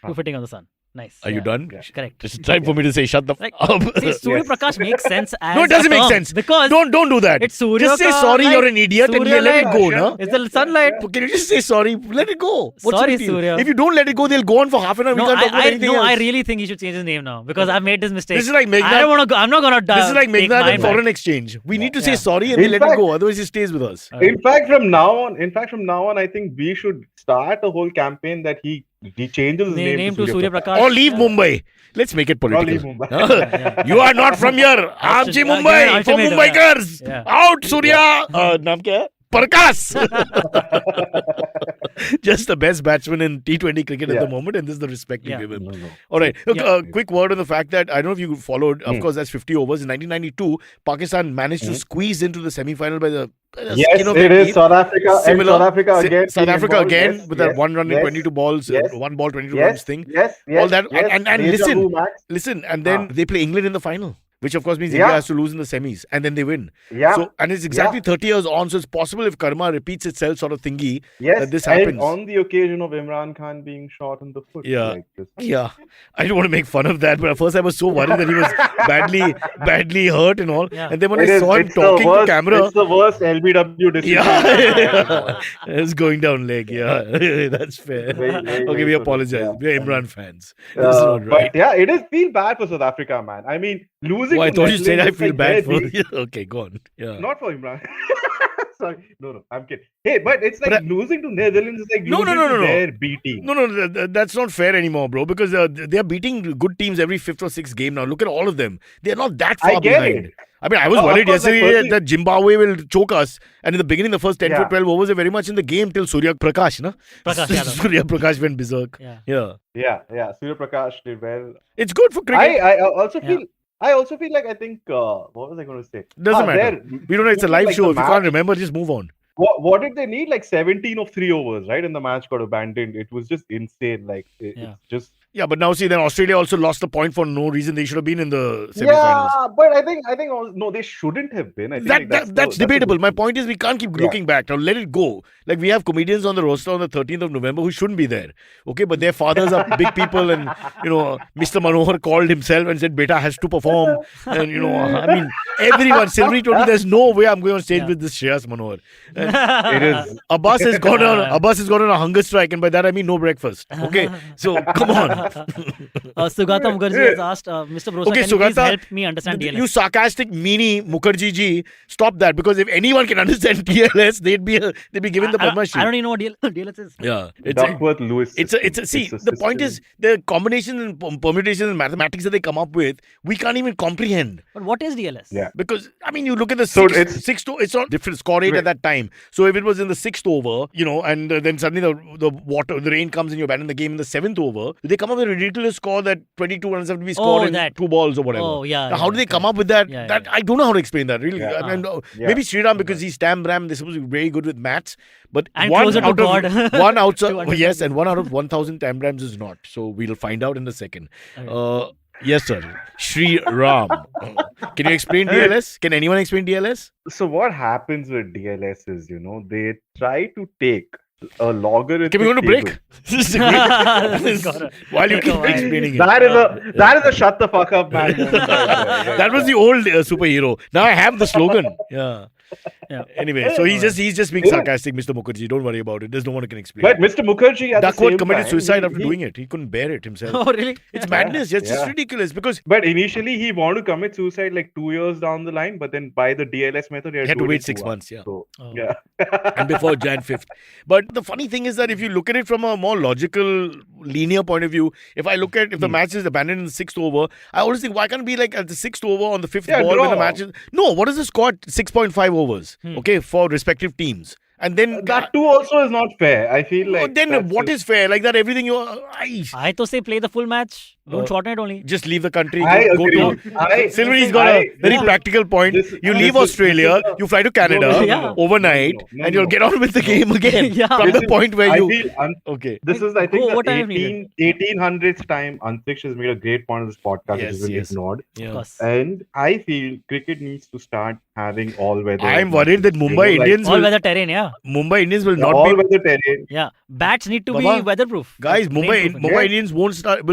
Two fitting on the sun. Nice. Are you done? Yeah. Correct. It's time for me to say shut the Like, up. see, Surya Yes. Prakash makes sense as No, it doesn't a make term sense. because Don't do that. it's Surya Just say ka sorry, light. you're an idiot, and Surya you let it light. go, no? It's the sunlight. Can you just say sorry? Let it go. What's Sorry, the big deal? Surya. If you don't let it go, they'll go on for half an hour. No, we can't talk about anything else. I really think he should change his name now because I've made this mistake. This is like I Meghnad. don't want to go. I'm not gonna. This is like take Meghnad mine and back. foreign exchange. We need to say Yeah. sorry and they In let it fact- go. Otherwise, he stays with us. In fact, from now on, I think we should start a whole campaign that he changes his Name to Surya Prakash. Or leave Mumbai. Let's make it Or leave political. Mumbai. You are not from here. Aapji Yeah, Mumbai. yeah, For ultimatum, Mumbaikars. yeah. Out, Surya. Naam kya hai? Prakash. Just the best batsman in T20 cricket at Yeah. the moment, and this is the respect we Yeah. give him. No. All right. Look, Yeah. quick word on the fact that I don't know if you followed. Of course, that's 50 overs. In 1992, Pakistan managed to squeeze into the semi-final by the Yes, skin of it their is teeth. South Africa. And Similar. South Africa again. South being Africa involved. again Yes, with that yes, one run in yes, 22 balls, yes, one ball, 22 yes, runs thing. Yes, All that. yes, And Deja listen, vu, Max. listen, and then they play England in the final. which of course means India has to lose in the semis, and then they win. Yeah. So, and it's exactly 30 years on, so it's possible if karma repeats itself, sort of thingy, that this and happens. on the occasion of Imran Khan being shot in the foot. Yeah. Like this. Yeah, I don't want to make fun of that, but at first I was so worried that he was badly hurt and all. Yeah. And then when I saw him talking to camera, it's the worst LBW decision. yeah, it's going down leg. Yeah, that's fair. Okay, we apologize. Yeah. We're Imran fans. This is not right. But yeah, it is feel bad for South Africa, man. I mean, losing. Oh, I to thought you said I Netherlands, feel like, bad for. they're Okay, go on. Yeah. not for Imran. Sorry, no, I'm kidding. Hey, but it's like But losing to Netherlands is like No, losing no. to their B team. No, that's not fair anymore, bro. Because they are beating good teams every 5th or 6th game now. Look at all of them. They are not that far I get behind. it. I mean, I was No, of worried course, like, yesterday firstly- that Zimbabwe will choke us. And in the beginning, the first 10 to Yeah. 12 overs are very much in the game till Surya Prakash, na? Prakash Yadav. Surya Prakash went berserk. Yeah. Yeah. Surya Prakash did well. It's good for cricket. I also Yeah. feel. I also feel like I think. What was I going to say? Doesn't matter. We don't know. It's a live like show. the If you match- can't remember, just move on. What did they need? Like 17 of 3 overs, right? And the match got abandoned. It was just insane. Like Yeah. it's just. Yeah, but now see, then Australia also lost a point for no reason. They should have been in the semi-finals. Yeah, but I think no, they shouldn't have been. I think like, That's the debatable. My difference. point is we can't keep looking back. Now let it go. Like we have comedians on the roster on the 13th of November who shouldn't be there. Okay, but their fathers are big people, and Mr. Manohar called himself and said, "Beta has to perform." And I mean, everyone. Silvery told me, "There's no way I'm going on stage with this Shreyas Manohar." And It is. Abbas has gone on a hunger strike, and by that I mean no breakfast. Okay, so come on. Sugata Mukherjee has asked, Mr. Brosa, Okay, can you please Sugata, help me understand DLS? You sarcastic meanie Mukherjee ji, stop that, because if anyone can understand DLS, they'd be given the Padma Shri. I don't even know what DLS is. Yeah, Duckworth Lewis. See, the point is the combinations and permutations and mathematics that they come up with, we can't even comprehend. But what is DLS? Yeah. Because I mean, you look at the So sixth over, it's not different. Score 8 at that time. So if it was in the 6th over, and then suddenly the rain comes and you're batting the game in the 7th over, they come up with a ridiculous score that 22 runs have to be scored in 2 balls or whatever. Oh, yeah. Now, how do they come up with that? That I don't know how to explain that. Really, Yeah. I mean, maybe Sriram because he's Ram. They're supposed to be very good with maths, but And one closer to out God. of one outside, To understand. yes, and 1 out of 1,000 Rams is not. So we'll find out in the second. Yes, sir. Sri Ram. Can you explain DLS? Can anyone explain DLS? So what happens with DLS is, they try to take a logarithmic Can we go to break? table. This is a great- While you keep Go ahead. explaining it. That is a shut the fuck up, man. That was the old superhero. Now I have the slogan. Yeah. Anyway, so he's just being sarcastic, Mr. Mukherjee. Don't worry about it. There's no one who can explain. But Mr. Mukherjee at the Duckworth same committed time, suicide after he- doing it. He couldn't bear it himself. Oh, really? It's madness. It's just Yeah. ridiculous because But initially he wanted to commit suicide like 2 years down the line, but then by the DLS method, he he had had to do it wait in 6 2 months. Yeah. So, Oh. yeah. And before Jan 5th. But the funny thing is that if you look at it from a more logical, linear point of view, if the match is abandoned in the 6th over, I always think, why can't it be like at the 6th over on the 5th Yeah, ball when the draw. match is... No, what is the score? 6.5 overs, okay, for respective teams. And then... That too also is not fair. I feel like. then that's what just- is fair? Like that everything you... I to say play the full match. Don't shorten it only. Just leave the country. I Go agree. to... Silvery's got a very practical point. You leave Australia, you fly to Canada no. overnight, No, and you'll no. get on with the game again. Yeah. From the point where I you... feel Okay. This is, I think, Go the overtime needed. 1800th time Antariksh has made a great point of this podcast, Yes, which has been yes. ignored. Of Yeah. course. And I feel cricket needs to start having all-weather. I'm worried that Mumbai Indians All will... weather terrain, yeah. Mumbai Indians will not be... all-weather terrain. Yeah. Bats need to be Baba, weatherproof. Guys, Rainproof. Mumbai Indians will start.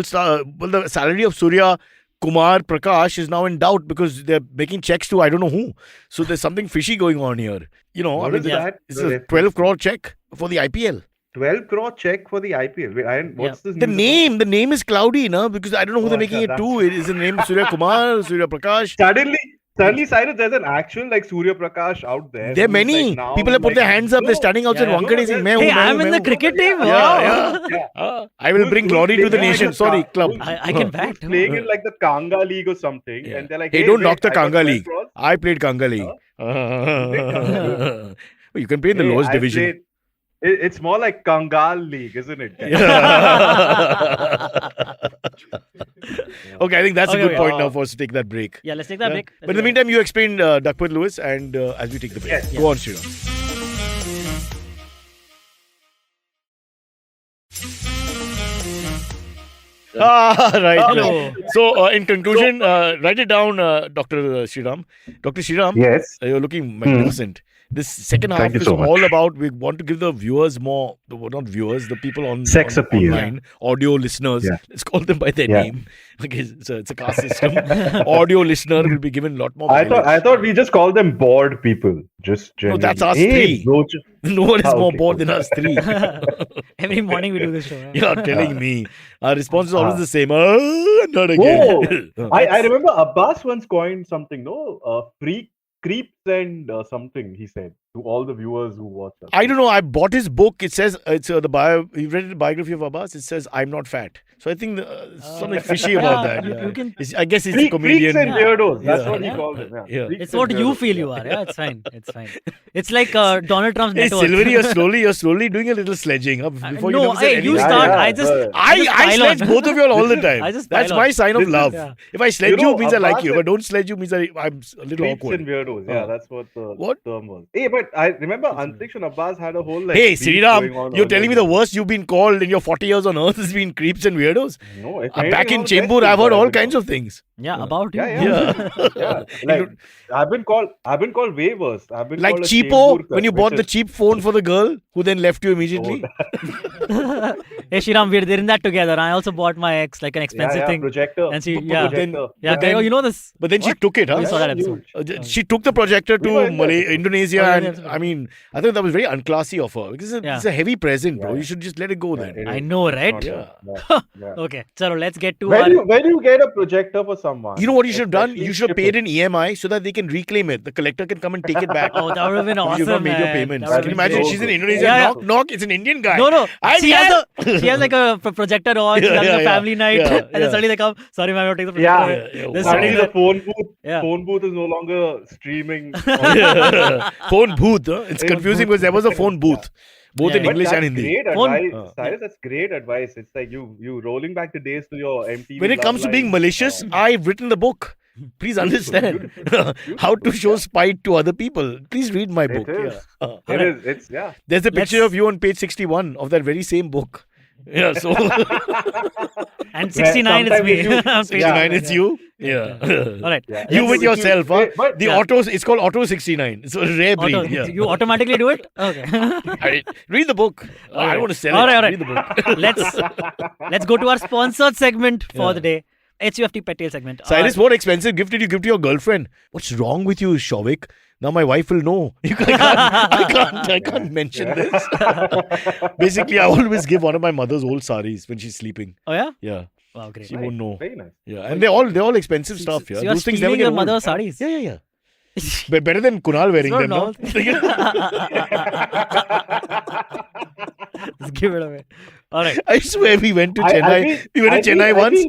Well, the salary of Surya Kumar Prakash is now in doubt because they're making checks to I don't know who. So there's something fishy going on here. What is that? It's a 12 crore check for the IPL. 12 crore check for the IPL. Wait, what's this? The name is cloudy, no? Because I don't know who they're making it to. Is the name Surya Kumar, Surya Prakash? Suddenly, Cyrus, there's an actual like Surya Prakash out there. There are who's, many. like, now, People have put their hands up. They're standing outside Yeah. Wankhede saying, "Main hu, Hey, main I'm hu, in main the hu." cricket team. Yeah, Wow. Yeah. I will bring glory to the playing nation. like Sorry, club. I can bat. Playing in like the Kanga League or something, Yeah. and they're like, Hey, don't wait, knock the I got Kanga 12 League. crores. I played Kanga League. You can play in the Hey, lowest I division. played- It's more like Kangal League, isn't it? Okay, I think that's a Okay, good okay. point now for us to take that break. Yeah, let's take that Yeah. break. But in the meantime, you explain Duckworth Lewis and as we take the break. Yes. Go on, Sriram. Right. Hello. So, in conclusion, write it down, Dr. Sriram. Dr. Sriram, Yes. you're looking magnificent. This second half Thank you is so much. all about, we want to give the viewers more, not viewers, the people Sex appeal. online, audio listeners. Yeah. Let's call them by their Yeah. name. Okay, it's a caste system. Audio listener will be given a lot more I mileage. thought we just call them bored people. Just No, generally. that's us Hey, three. Roach- No one is more okay, bored cool. than us three. Every morning we do this show. Yeah. You're telling me. Our response is always Ah. the same. Not again. I remember Abbas once coined something, creeps and something, he said to all the viewers who watch us. I don't know. I bought his book. It says it's the bio. You read the biography of Abbas. It says I'm not fat. So I think something fishy about that. you- Yeah. you can- I guess he's a Freaks comedian. and weirdos. That's Yeah. what he Yeah. called them. Yeah. Yeah. Freaks It's and what you weirdos. feel you are. Yeah, it's fine. It's fine. It's like Donald Trump's Hey, net worth. Silvery, you're slowly doing a little sledging. Before you no, never said hey, anything. you Yeah, start. yeah, I just. but- I just pile sledge on. both of you all the time. I just That's pile my on. sign of This is- love. Yeah. If I sledge You you, know, means I like Abbas you. If and- I don't sledge you, means I'm a little Creeps awkward. and weirdos. Yeah, that's what the What? term was. Hey, but I remember Antariksh and Abbas had a whole Hey, beef going Sriram, on you're telling me the earlier. worst you've been called in your 40 years on earth has been creeps and weirdos? No, if Back anything, in all the Chembur, best I've heard things all I've been kinds of things. Yeah, about you. Yeah, Yeah. Yeah, like I've been called way worse. I've been Like called a cheapo, Chembur when you cut, bought which the is- cheap phone for the girl who then left you immediately. Hey, Shriram, we're in that together. I also bought my ex like an yeah, expensive thing. projector. And she, But yeah. then- projector. Yeah, But then- oh, you know this. But then she What? took it, huh? We saw that Yeah, episode. She took the projector We were to in that episode. Indonesia, Oh, yeah, and yeah. I mean, I think that was very unclassy of her because Yeah. it's a heavy present, bro. Yeah. You should just let it go then. It I is. know, It's right? not Yeah. bad. Yeah. Okay, so let's get to When our. do you get a projector for someone? You know what you should have done? Especially You should have ship paid it. an EMI so that they can reclaim it. The collector can come and take it back. Oh, that would have been If awesome. you've not made your man. payments. That Can you would have imagine? been She's in so Indonesia. Yeah, yeah. Knock. It's an Indian guy. No, I'm she here. has like a projector on. She's Yeah, having a yeah, family night, yeah, and then yeah. suddenly they come. Sorry, ma'am, I have to take the Yeah. projector. Yeah, yeah. There's Wow. Suddenly something the that- phone booth is no longer streaming. Phone booth. Huh? It's Phone confusing booth. because there was a phone booth, both Yeah, in yeah. English But and that's Hindi. great Phone- advice. Cyrus, that's great advice. It's like you rolling back the days to your MTV. When it Love comes to being Live, malicious, I've written the book. Please understand beautiful. how to show spite to other people. Please read my It book. is. Yeah. It is. It's yeah. There's a picture Let's- of you on page 61 of that very same book. Yeah, so And 69 is sometimes me. if you- On page 69 nine, it's you. Yeah. All right. Yeah. You If with you- yourself, huh? Wait, but The Yeah. auto, it's called Auto 69. It's a rare breed. Auto, Yeah. You automatically do it? Okay. Read the book. I Alright. don't want to sell Alright, it. alright. Read the book. let's go to our sponsored segment for Yeah. the day. HUFT Pet Tail segment. Cyrus, what expensive gift did you give to your girlfriend? What's wrong with you, Shovik? Now my wife will know. I can't mention this. Basically, I always give one of my mother's old saris when she's sleeping. Oh yeah? Yeah, Wow, great. she won't know. Very nice. Yeah, and they're all expensive stuff. Yeah, So you're those things never stealing get your old. mother's sarees. Yeah. Better than Kunal wearing It's them. not No? Just give it away. All right. I swear we went to I Chennai. think- We went to I Chennai think- once. I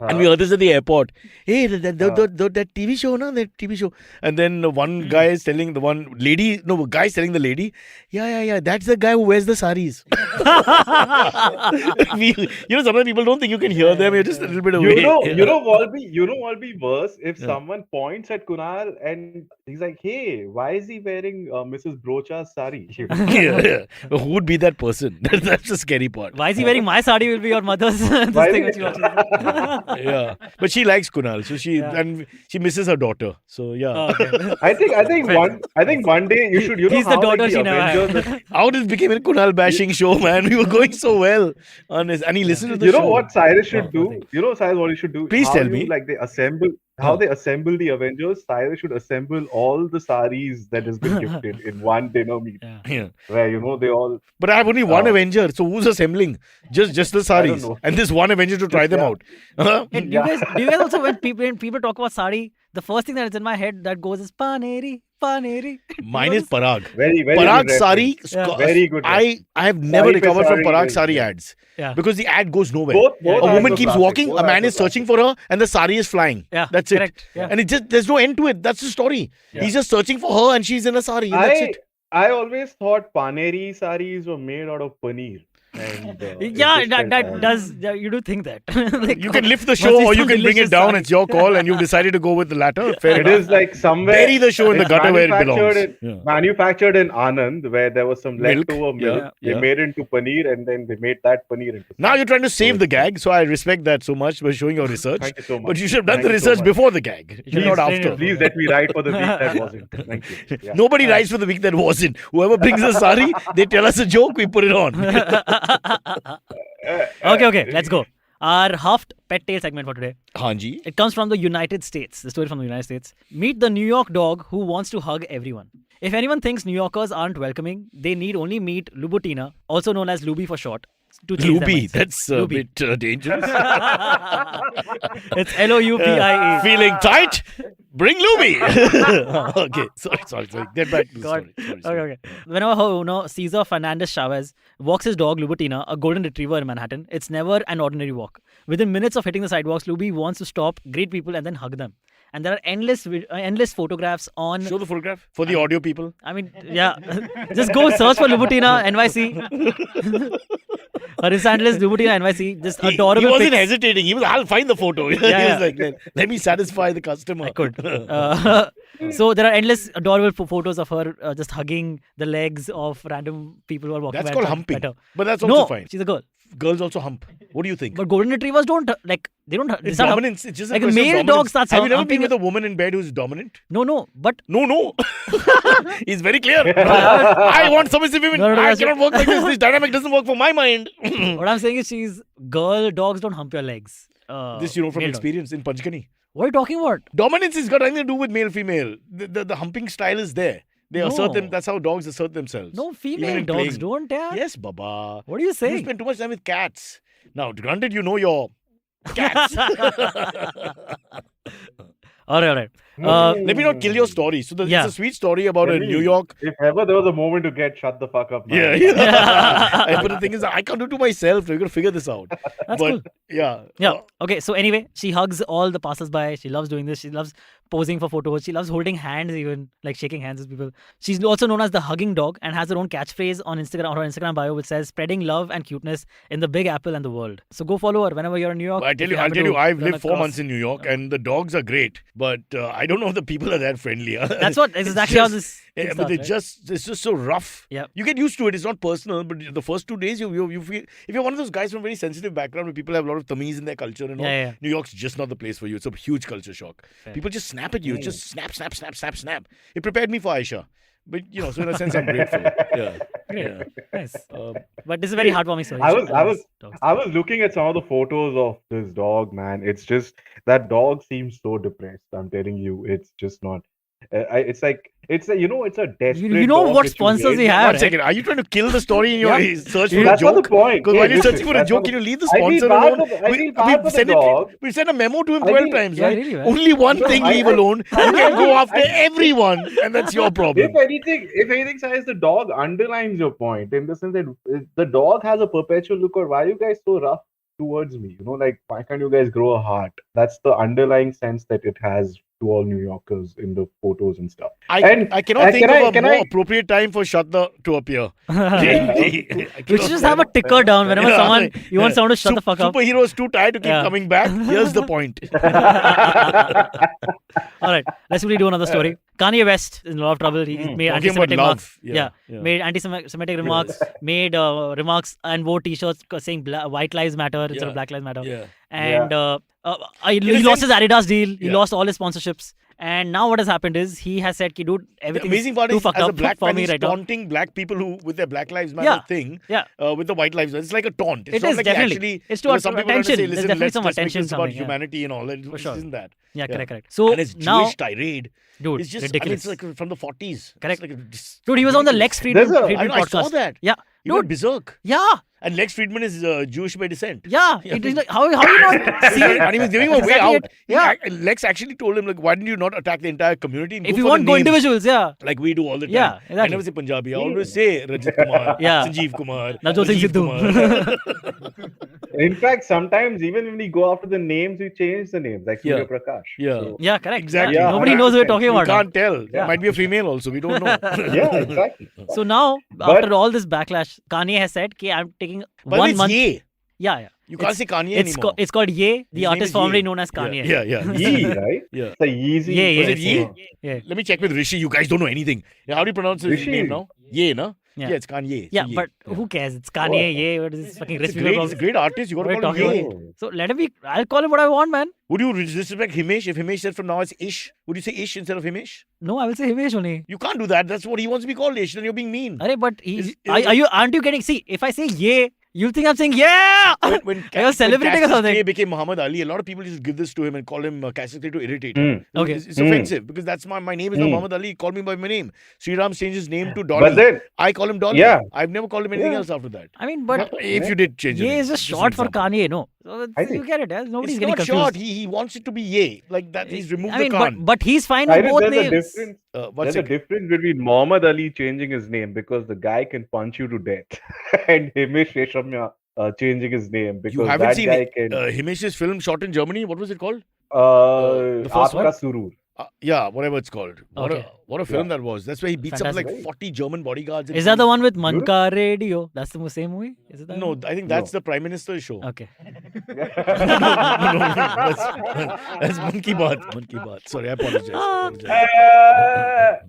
And think- we heard this at the airport. Hey, that TV show, no? That TV show. And then one guy is telling guy is telling the lady, yeah, that's the guy who wears the saris. Sometimes people don't think you can hear them. You're just a little bit away. You know what'll be worse if Yeah. someone points at Kunal and he's like, "Hey, why is he wearing Mrs. Brocha's sari?" yeah. But who would be that person? That's the scary part. Why is he wearing my sari? Will be your mother's this Why thing is which he- she watches. Yeah, but she likes Kunal, so Yeah. and she misses her daughter. So yeah. Oh, okay. I think one day you should. He's the how, daughter like, she never had. Avengers- How this became a Kunal bashing show, man? We were going so well on this, and he listened to the You show. know what Cyrus should Oh, do? nothing. You know, Cyrus, what he should do? Please How tell you, me. Like they assemble the Avengers. Cyrus should assemble all the saris that has been gifted in one dinner meet, Yeah. Yeah. where they all. But I have only one Oh. Avenger, so who's assembling? Just the saris, know. and this one Avenger to try them Yeah. out. Huh? Hey, do you guys also when people talk about sari, the first thing that is in my head that goes is paneri. Mine is Parag. Very Parag good sari. reference. Yeah. Very good. I have never Sari pe recovered from sari Parag is- sari ads Yeah. because the ad goes nowhere. Both A ads woman are keeps classic. walking, Both a man ads is are searching for her, and the sari is flying. Yeah. That's it. Correct. Yeah. And there's no end to it. That's the story. Yeah. He's just searching for her, and she's in a sari. And that's it. I always thought paneri saris were made out of paneer. And Yeah, that does. Yeah, you do think that. Like, You can lift the must show be or you some can bring it delicious down. sari. It's your call, and you've decided to go with the latter. Fair It enough. is like somewhere. Bury the show in the it's gutter where it belongs. manufactured manufactured in Anand, where there was some Milk, leftover milk. yeah. They made it into paneer, and then they made that paneer into. Now you're trying to save the it's- gag, so I respect that so much by showing your research. Thank you so much. But you should have done Thank the you so research much. before the gag, You should not explain after. it. Please let me write for the week that wasn't. Thank you. Yeah. Nobody writes for the week that wasn't. Whoever brings a sari, they tell us a joke, we put it on. Okay, let's go. Our HUFT pet tale segment for today. Hanji. It comes from the United States. The story from the United States. Meet the New York dog who wants to hug everyone. If anyone thinks New Yorkers aren't welcoming, they need only meet Lubutina, also known as Luby for short, to change their Luby, minds. that's a Luby. bit dangerous. It's Loupie. Feeling tight? Bring Luby. Okay, sorry. Get back to the God. story. Okay. Whenever Cesar Fernandez Chavez walks his dog Lubutina, a golden retriever in Manhattan, it's never an ordinary walk. Within minutes of hitting the sidewalks, Luby wants to stop, greet people, and then hug them. And there are endless photographs on. Show the photograph for the audio people. I mean, yeah. Just go search for Lubutina NYC. Her handle is Lubutina NYC. Just adorable He wasn't pics. hesitating. He was, I'll find the photo. He Yeah. was like, let me satisfy the customer. I could. So there are endless adorable photos of her just hugging the legs of random people who are walking That's by called and humping. pet her. But that's also No, fine. she's a girl. Girls also hump. What do you think? But golden retrievers don't they don't. It's start hump- dominance. It's just a like a question of male dominance. dog starts Have you never humping been with a woman in bed who's dominant? No, but No. He's very clear. I want submissive women. No, I that's cannot work like this. This dynamic doesn't work for my mind. what I'm saying is dogs don't hump your legs. This you know from male dogs. experience in Panchkani. What are you talking about? Dominance has got nothing to do with male female. The humping style is there. They assert No. them. That's how dogs assert themselves. No, Even female in dogs playing. don't, yeah. Yes, Baba. What are you You saying? spend too much time with cats. Now, granted, you know your cats. All right. Let me not kill your story. So Yeah. it's a sweet story about a Really? New York. If ever there was a moment to get shut the fuck up. Yeah. Yeah. But the thing is, I can't do it to myself. We're gonna figure this out. That's but cool. yeah. Yeah. Okay. So anyway, she hugs all the passers-by. She loves doing this. She loves posing for photos. She loves holding hands, even like shaking hands with people. She's also known as the hugging dog and has her own catchphrase on Instagram or her Instagram bio, which says "spreading love and cuteness in the Big Apple and the world." So go follow her whenever you're in New York. I'll if tell you you, happen to I've run lived 4 across- months in New York, and the dogs are great, but I don't know if the people are that friendly. That's what It's exactly how just- this. thing but starts, right? it's just so rough. Yep. You get used to it. It's not personal, but the first 2 days you feel if you're one of those guys from a very sensitive background where people have a lot of Tamils in their culture and all. Yeah. New York's just not the place for you. It's a huge culture shock. Fair. People just snap at you. It's just snap. It prepared me for Aisha. But so in a sense, I'm grateful. Yeah. Great. Yeah. Nice. Um, But this is a very heartwarming story. I You was- should I love was- these dogs. I was looking at some of the photos of this dog, man. It's just that dog seems so depressed. I'm telling you, it's just not. It's a desperate. You know dog what which you sponsors get. we have, One right? second. Are you trying to kill the story in your Yeah. search for a That's not the joke? point. Because Hey, while you're listen, searching for a that's joke, not can you leave the I feel sponsor bad alone? for the- I feel bad for the sent dog. we sent a memo to him I 12 feel- times, Yeah, right? really, man. Only one No, thing I- leave I- alone. You can go after I- everyone, and that's your problem. If anything, says the dog underlines your point in the sense that the dog has a perpetual look. Or why are you guys so rough towards me? Why can't you guys grow a heart? That's the underlying sense that it has to all New Yorkers in the photos and stuff. I cannot and think can of I- a can more I- appropriate time for Shraddha to appear. We should just have a ticker down whenever you want someone to shut the fuck up. Superhero is too tired to keep Yeah. coming back. Here's the point. All right, let's really do another story. Kanye West is in a lot of trouble. He made Talking about anti-Semitic remarks. love. Made anti-Semitic remarks. Made remarks and wore T-shirts saying White Lives Matter instead Yeah. of Black Lives Matter. Yeah. And he In a lost his sense- Adidas deal. He Yeah. lost all his sponsorships. And now what has happened is he has said, "Ki, dude, The everything amazing part too is, fucked as a up black for man, me he's right now." taunting black people who with their Black Lives Matter Yeah. thing, Yeah. with the White Lives Matter. It's like a taunt. It's It not is, like definitely. actually. It's to because some people are attention. Say, There's listen, definitely let's some just make attention this about coming, yeah. humanity and all. And For it sure. isn't that. Yeah, Yeah. correct. So And his now, Jewish tirade dude, is just ridiculous. it's like from the 40s. Correct. It's like Dude, he was on the ridiculous. Lex Friedman, There's a- Friedman I podcast. saw that. Yeah, He went dude. berserk. Yeah, And Lex Friedman is Jewish by descent. yeah. Yeah. It is like how you not see? And he was giving him a way Exactly out. it. Yeah. Lex actually told him, why didn't you not attack the entire community? And If go you for want the go names, individuals, yeah. like we do all the time. Yeah, I exactly. never say Punjabi. I always say Rajat Kumar, Yeah. Sanjeev Kumar, Najot Singh Rajiv Sidhu. Kumar. In fact, sometimes even when we go after the names, we change the names, like Yeah. Surya Prakash. Yeah. So- Yeah, correct. Exactly. Yeah. Yeah, Nobody knows what we're 100%. talking You about. now. can't tell. Yeah. Might be a female also. We don't know. yeah, exactly. So now, But- after all this backlash, Kanye has said, "Okay, I'm taking taking But 1 it's month. Ye. Yeah. You can't say Kanye It's anymore. it's called Ye, His the name artist is Ye. formerly known as Kanye. Yeah. Yee, right? Yeah. It's a Yeezy. Ye, Was Ye, it Ye? Yeah. Let me check with Rishi. You guys don't know anything. Yeah, how do you pronounce his Rishi. name now? Ye, no? Yeah. Yeah, it's Kanye. So Yeah, Ye. but Yeah. who cares? It's Kanye, Ye. What is this fucking rich It's a people great, problem? he's a great artist. You got to What are call you him Ye. talking about? So let him be. I'll call him what I want, man. Would you disrespect Himesh if Himesh said from now it's Ish? Would you say Ish instead of Himesh? No, I will say Himesh only. You can't do that. That's what he wants to be called, Ish. Then you're being mean. Arey, but he, Is- aren't you getting? See, if I say Ye, you'll think I'm saying yeah. When I was celebrating or Cassius something. Clay became Muhammad Ali, a lot of people used to give this to him and call him Cassius Clay to irritate him. Okay. It's offensive because that's my name is not Muhammad Ali. Call me by my name. Sriram changed his name to Dolly. But then, I call him Dolly. Yeah. I've never called him anything Yeah. else after that. I mean, but If you did change your Ye name. is just an short for example. Kanye, no? So I you think- get it. Nobody's It's getting not confused. short. He wants it to be Ye. Like that. He's removed I mean, the Khan. but he's fine with Cyrus, both there's a names. difference. One There's a second. difference between Muhammad Ali changing his name because the guy can punch you to death, and Himesh Reshamya changing his name because You haven't that seen guy can. Himesh's film shot in Germany. What was it called? The first one? Surur. Yeah, whatever it's called. Okay. What a film that was. That's where he beats Fantastic. up like 40 German bodyguards. in Is that the film. one with Manka Radio? That's the same movie? Is it that No, one? I think that's No. the Prime Minister's show. Okay. That's Monkey Bath. Monkey Bath. Sorry, I apologize.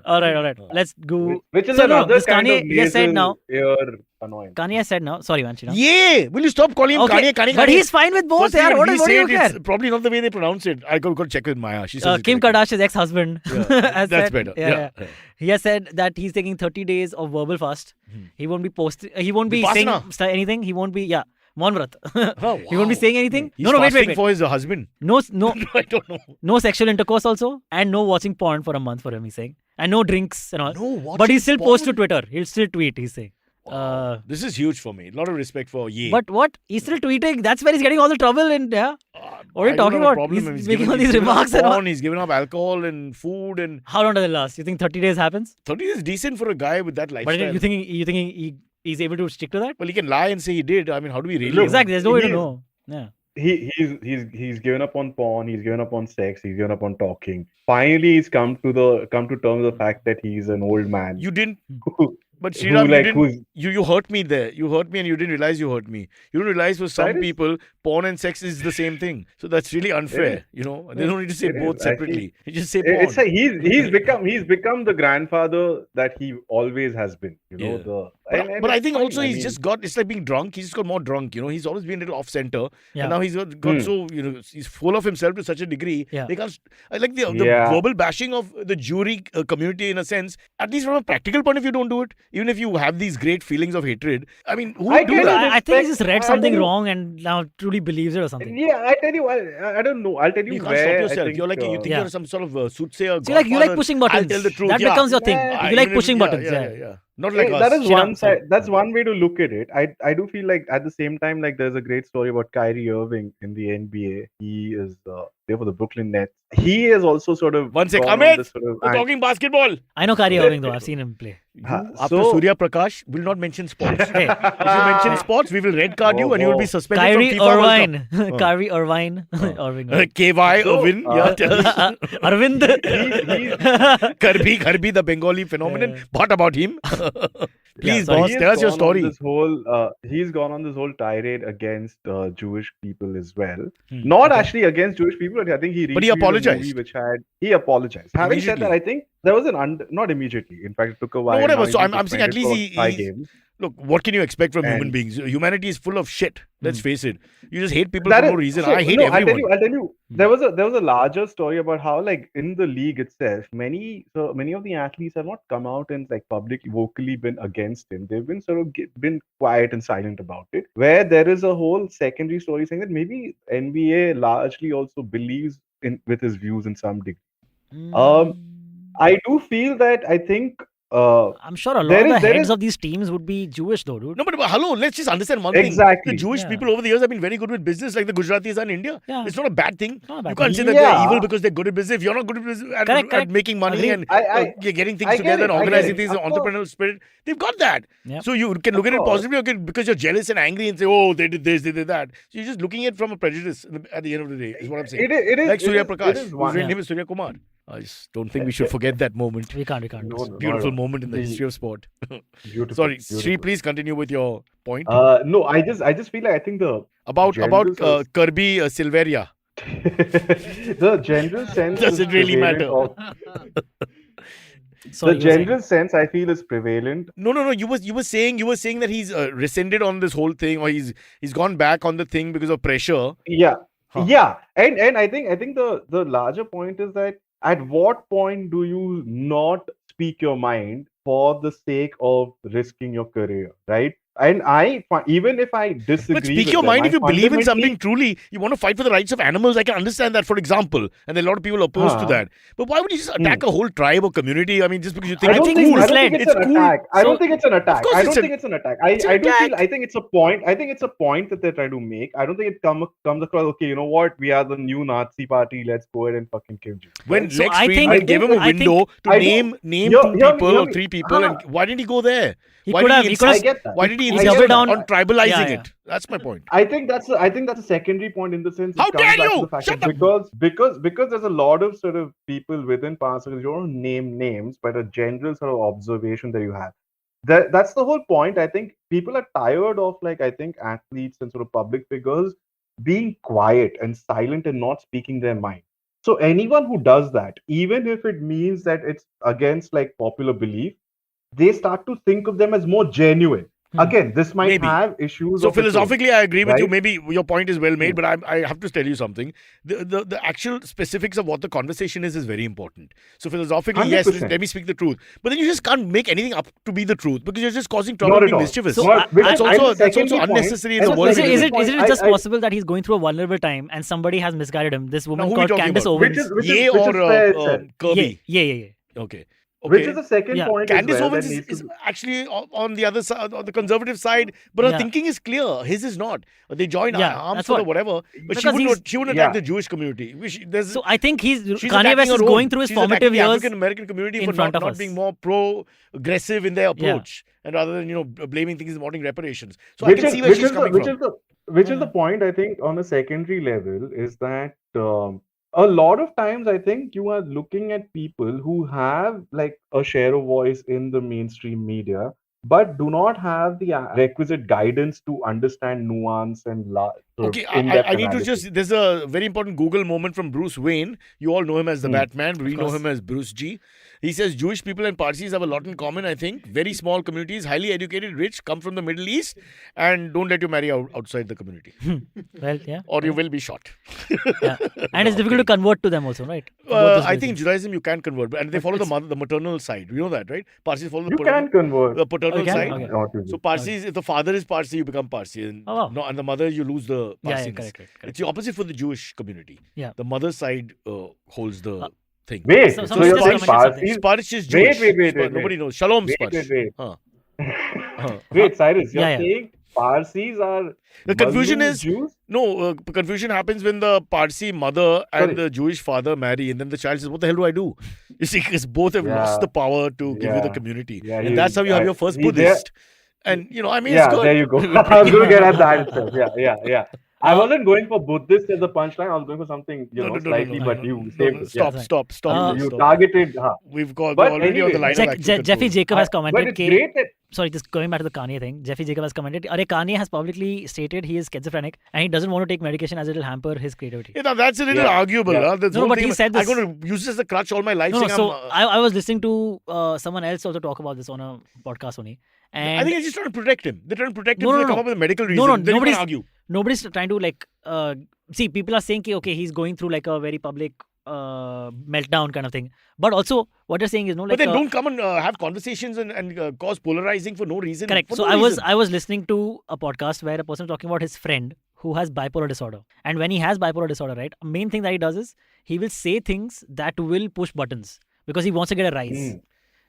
All right. Let's go. Which is So no, another this kind Kanye, of he has said nasal now. ear annoyance. Kanye has said now. Sorry, Vanshina. Yeah, will you stop calling him Okay, Kanye? but he's fine with both. Firstly, Yeah, when what we do say you it, care? it's probably not the way they pronounce it. I got to check with Maya. She says it Kim correctly. Kardashian's ex-husband Yeah, has that's said, better. Yeah. He has said that he's taking 30 days of verbal fast. He won't be posting. He won't be saying Vipassana. anything. He won't be. Yeah, Monvrat. Oh, He won't be wow. saying anything. He's No, wait. fasting for his husband. No, I don't know. no sexual intercourse also, and no watching porn for a month for him. He's saying, and no drinks and all. No, But he still posts to porn? Twitter. He'll still tweet. He's saying. This is huge for me. A lot of respect for Ye. But what? He's still tweeting. That's where he's getting all the trouble. And yeah, what are you I don't talking have a about? problem. He's making all he's these given up remarks and all. porn, he's given up alcohol and food and How long does it last? You think 30 days happens? 30 is decent for a guy with that lifestyle. But you think he's able to stick to that? Well, he can lie and say he did. I mean, how do we really Look, know? Exactly. There's no way to He is- know. Yeah. He's given up on porn. He's given up on sex. He's given up on talking. Finally, he's come to terms with the fact that he's an old man. You didn't. who, But who, Sriram, like, you who's didn't. You hurt me there. You hurt me and you didn't realize you hurt me. You don't realize for some Cyrus? people, porn and sex is the same thing. So that's really unfair. You know, they don't need to say It is. both I feel- separately. You just say porn. it's a, he's become the grandfather that he always has been. You know Yeah. the. But I it's think fine. also I he's mean, just got, it's like being drunk. He's just got more drunk. You know, he's always been a little off center. Yeah. And now he's got so, you know, he's full of himself to such a degree. Yeah. They can't, I like the Yeah. verbal bashing of the Jury community in a sense. At least from a practical point of view, don't do it. Even if you have these great feelings of hatred. I mean, who I would do get that? it. I think he just read I something tell you- wrong and now truly believes it or something. Yeah, I tell you, I don't know. I'll tell you You can't where stop I yourself. think, You're like, you think Yeah. you're some sort of soothsayer. So you like pushing buttons. I'll tell the truth. That yeah. becomes your thing. Yeah. You like Even if- pushing buttons. Yeah. Not like us. that is Sriram, one sorry. side. That's one way to look at it. I do feel like at the same time, like there's a great story about Kyrie Irving in the NBA. He is there for the Brooklyn Nets. He is also sort of One sec, gone on Amit, this sort of we're talking basketball. I know Kyrie Irving though. I've seen him play. You, Ha, after so- Surya Prakash, will not mention sports. Hey, If you mention sports, we will red card you and you will be suspended Kyrie from FIFA World Irvine. Kyrie Irvine. Irving. Cup. KY So, Irvin. Yeah, tell us. Arvind. Karbi, the Bengali phenomenon. Yeah. What about him? Please, sorry. boss, He has tell us your gone on story. This whole, he's gone on this whole tirade against Jewish people as well. Hmm, Not okay. actually against Jewish people, but I think he But he retweeted a apologized. movie which he apologized. Having said that, Immediately. I think there was not immediately. In fact, it took a while. whatever. Now So he's been I'm saying at suspended least for 5 he's- games. Look, what can you expect from human And- beings? Humanity is full of shit. Let's face it. You just hate people That for is- no reason. so, I hate no, everyone. I'll tell you. There was a larger story about how, like, in the league itself, many of the athletes have not come out and like publicly vocally been against him. They've been sort of been quiet and silent about it. Where there is a whole secondary story saying that maybe NBA largely also believes with his views in some degree. I do feel that I think. I'm sure a lot There of the is- there heads is- of these teams would be Jewish though, dude. No, but hello, let's just understand one thing. Exactly. The Jewish Yeah. people over the years have been very good with business, like the Gujaratis are in India. Yeah. It's not a bad thing. Not a bad You can't thing. say that they're Yeah. evil because they're good at business. If you're not good at business at, Correct. at making money Agreed. and getting things I get together it, and I get organizing it. things, Of the entrepreneurial spirit, they've got that. Yep. So you can look at it course. positively or because you're jealous and angry and say, oh, they did this, they did that. So you're just looking at it from a prejudice at the end of the day, is what I'm saying. It is Like Surya it Prakash, is whose one. real name is Surya Kumar. I just don't think we should forget that moment. We can't. No, Beautiful no. moment in the history of sport. Beautiful. Sorry, beautiful. Sri, please continue with your point. No, I just feel like I think the about general sense- Kirby Silveria. the general sense Does is it really prevalent matter? Sorry, the you were saying. general sense I feel is prevalent. No. You were saying that he's rescinded on this whole thing, or he's gone back on the thing because of pressure. Yeah. Huh. Yeah. And I think the larger point is that at what point do you not speak your mind for the sake of risking your career, right? And even if I disagree But speak with your them, mind I if you believe in fundamentally- something truly. You want to fight for the rights of animals. I can understand that, for example. And there are a lot of people opposed to Huh. that. But why would you just attack a whole tribe or community? I mean, just because you think I it's don't cool. think, I don't misled. think it's an cool. attack. I So- don't think it's an attack. course I it's don't an- think it's an attack. it's an I do attack. feel. I think it's a point. I think it's a point that they're trying to make. I don't think it comes across. Okay, you know what? We are the new Nazi party. Let's go ahead and fucking kill you. When So Lex I think- Friedman gave him a I think- window to I name Hear- two hear me, people hear or me. three people, and why didn't he go there? He Why could did have. he He insist- could I have. get that. Why did he He insist doubled down- on tribalizing Yeah, yeah. it? That's my point. I think that's a secondary point in the sense. How it comes dare back to you? the fact Shut that up. because there's a lot of sort of people within Parcel. You don't name names, but a general sort of observation that you have. That's the whole point. I think people are tired of athletes and sort of public figures being quiet and silent and not speaking their mind. So anyone who does that, even if it means that it's against like popular belief, they start to think of them as more genuine. Again, this might Maybe. have issues. So of its own. philosophically, I agree with you. right? Maybe your point is well made, Yeah. but I have to tell you something. The actual specifics of what the conversation is very important. So philosophically, yes, 100%. let me speak the truth. But then you just can't make anything up to be the truth because you're just causing trouble, Not at being all. mischievous. So Not- which that's is- also and the secondary unnecessary in point- the and world. Is we it, live is in. it, is it I- just I- possible that he's going through a vulnerable time and somebody has misguided him? This woman Now, who called are we talking Candace about? Owens. Which Ye is or fair itself. Kirby? Yeah. Okay. Which is the second Yeah. point. Candace as well Owens that needs is to be- actually on the other side, on the conservative side, but her Yeah. thinking is clear. His is not. They join Yeah, arms that's for the what- whatever, but she Because wouldn't. She wouldn't Yeah. attack the Jewish community. There's, So I think she's Kanye attacking West is her going own. through his She's formative attacking the years. African American community in for front not of us. being more pro-aggressive in their approach, and rather than blaming things and wanting reparations. So I which can is see where which she's is the coming which from. is the which is the point I think on a secondary level is that a lot of times I think you are looking at people who have like a share of voice in the mainstream media but do not have the requisite guidance to understand nuance and Okay, in-depth I need to analysis. just. There's a very important Google moment from Bruce Wayne. You all know him as the Batman, but we know course. him as Bruce G. He says Jewish people and Parsis have a lot in common, I think. Very small communities, highly educated, rich, come from the Middle East, and don't let you marry outside the community. Well, yeah. Or you will be shot. Yeah. And it's difficult to convert to them also, right? For both those I think in reasons. Judaism you can convert, and they follow the maternal side. You know that, right? Parsis follow the You can convert. paternal Oh, you can? side. Okay. Not really. So Parsis, if the father is Parsi, you become Parsi, and Oh, wow. no, and the mother you lose the Yeah, Parsiness. correct. It's the opposite for the Jewish community. Yeah. The mother side holds the thing. Wait, So so, someone you're just saying commented something. Parsis? Sparish is Wait, Jewish. wait. Nobody knows. Shalom Wait, Sparish. wait. Huh. Wait, Cyrus, you're Yeah. saying Parsis are The confusion Muslim is Jews? no confusion happens when the Parsi mother and Sorry. the Jewish father marry, and then the child says, "What the hell do I do?" You see, because both have lost Yeah. the power to give you the Yeah. community, Yeah, and that's how you have your first he's there. Buddhist. And I mean, Yeah, it's good. there you go. I was going to get at that itself. Yeah. I wasn't going for Buddhist as a punchline. I was going for something, slightly, but you saved it. Stop. You Stop. targeted. We've got But already on the anyway, line of actual Jeffy control. Jacob has But commented. it's great that Sorry, just going back to the Kanye thing. Jeffy Jacob has commented. Kanye has publicly stated he is schizophrenic and he doesn't want to take medication as it will hamper his creativity. Yeah, now that's a little Yeah. arguable. Yeah. Huh? This No, whole but thing, he said I'm this- going to use this as a crutch all my life. No, saying so I'm, I was listening to someone else also talk about this on a podcast only. And I think they're just trying to protect him. They're trying to protect him, No, so no, they come no. up with a medical reason. No, Then you nobody's- can argue. nobody's trying to see, people are saying okay, he's going through like a very public meltdown kind of thing. But also what you're saying is But then don't come and have conversations and cause polarizing for no reason. correct. For So no reason. I was listening to a podcast where a person was talking about his friend who has bipolar disorder. And when he has bipolar disorder, right, main thing that he does is he will say things that will push buttons because he wants to get a rise.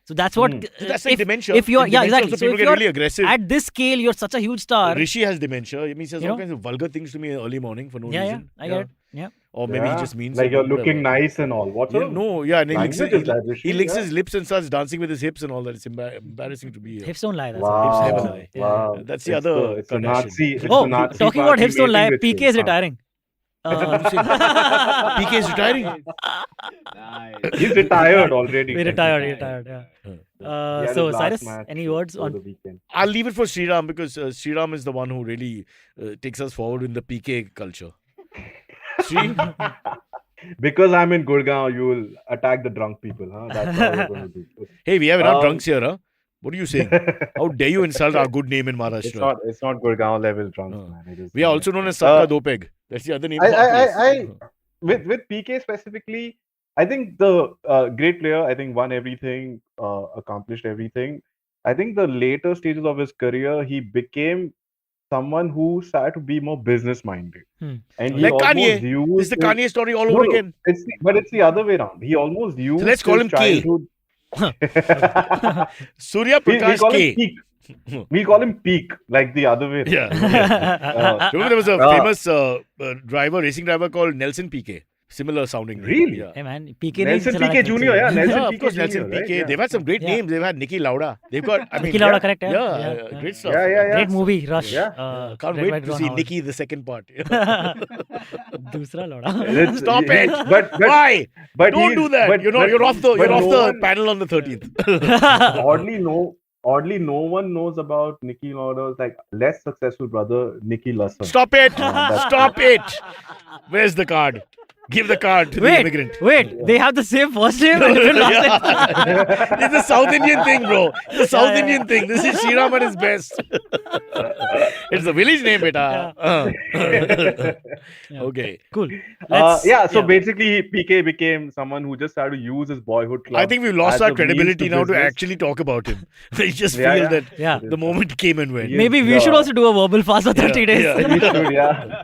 So that's what. So that's like dementia. If you're, In yeah, dementia exactly. also So people if get you're really aggressive. at this scale, you're such a huge star. Rishi has dementia. I mean, he says You all know? kinds of vulgar things to me early morning for no Yeah, reason. I get it. Yeah. Or maybe he Yeah, just means like it, you're whatever. looking nice and all. What sort of And he licks, language is that, Rishi? he licks Yeah. his lips and starts dancing with his hips and all that. It's embarrassing to be here. Hips don't lie. That's Wow, Hips never lie. Yeah. wow. That's the It's other it's a Kardashian. Nazi. It's Oh, a Nazi talking about party hips don't lie. mating Pique ritual. is retiring. PK is retiring. He's retired already. We retired. Yeah. He had his So last Cyrus, match any words over on? the weekend? I'll leave it for Sriraam because Sriraam is the one who really takes us forward in the PK culture. Sri? Because I'm in Gurgaon, you will attack the drunk people, huh? That's how you're going to do. Hey, we have enough Um, drunks here, huh? What are you saying? How dare you insult our good name in Maharashtra? It's not Gurgaon level drunks, No. man. It is We are also known as Sakka Dopeg. That's the other name. of our place. with PK specifically, I think the great player, I think won everything, accomplished everything. I think the later stages of his career, he became someone who started to be more business minded, and he Like almost Kanye. used This is the his- Kanye story all No, over no, again. but it's the other way around. He almost used let's call his him K. childhood. Surya we Prakash call him K. Peak. We call him Peak, like the other way around. Yeah. Remember there was a famous racing driver called Nelson Pique. Similar sounding name. Really? Yeah. Hey man, PK Nelson Pique Jr., yeah, Nelson Yeah, of Pique course, Jr., Nelson right? Pique. Yeah. They've had some great Yeah. names. They've had Niki Lauda. They've got, I mean, Niki Lauda, correct? Yeah. great stuff. Yeah. Great movie, Rush. Yeah. Can't Red, wait White, to Brown, see Howl. Nikki the second part. दूसरा लौड़ा. It's- Stop it! But Why? but Don't he's- do that. but- You're but- off the but no one- panel on the 13th. Oddly, no one knows about Niki Lauda's like less successful brother, Niki Lassan. Stop it! that's- Stop it! Where's the card? Give the card to the immigrant. Wait, they have the same first name and different last name. It's a South Indian thing, bro. It's a South Indian thing. This is Sriraam at his best. It's a village name, beta. Okay. Cool. So basically, PK became someone who just started to use his boyhood club. I think we've lost as our a means credibility to now to business. actually talk about him. I just Yeah, feel yeah. that Yeah. the moment came and went. Yeah. Maybe we should also do a verbal fast for 30 days. yeah. You should, yeah.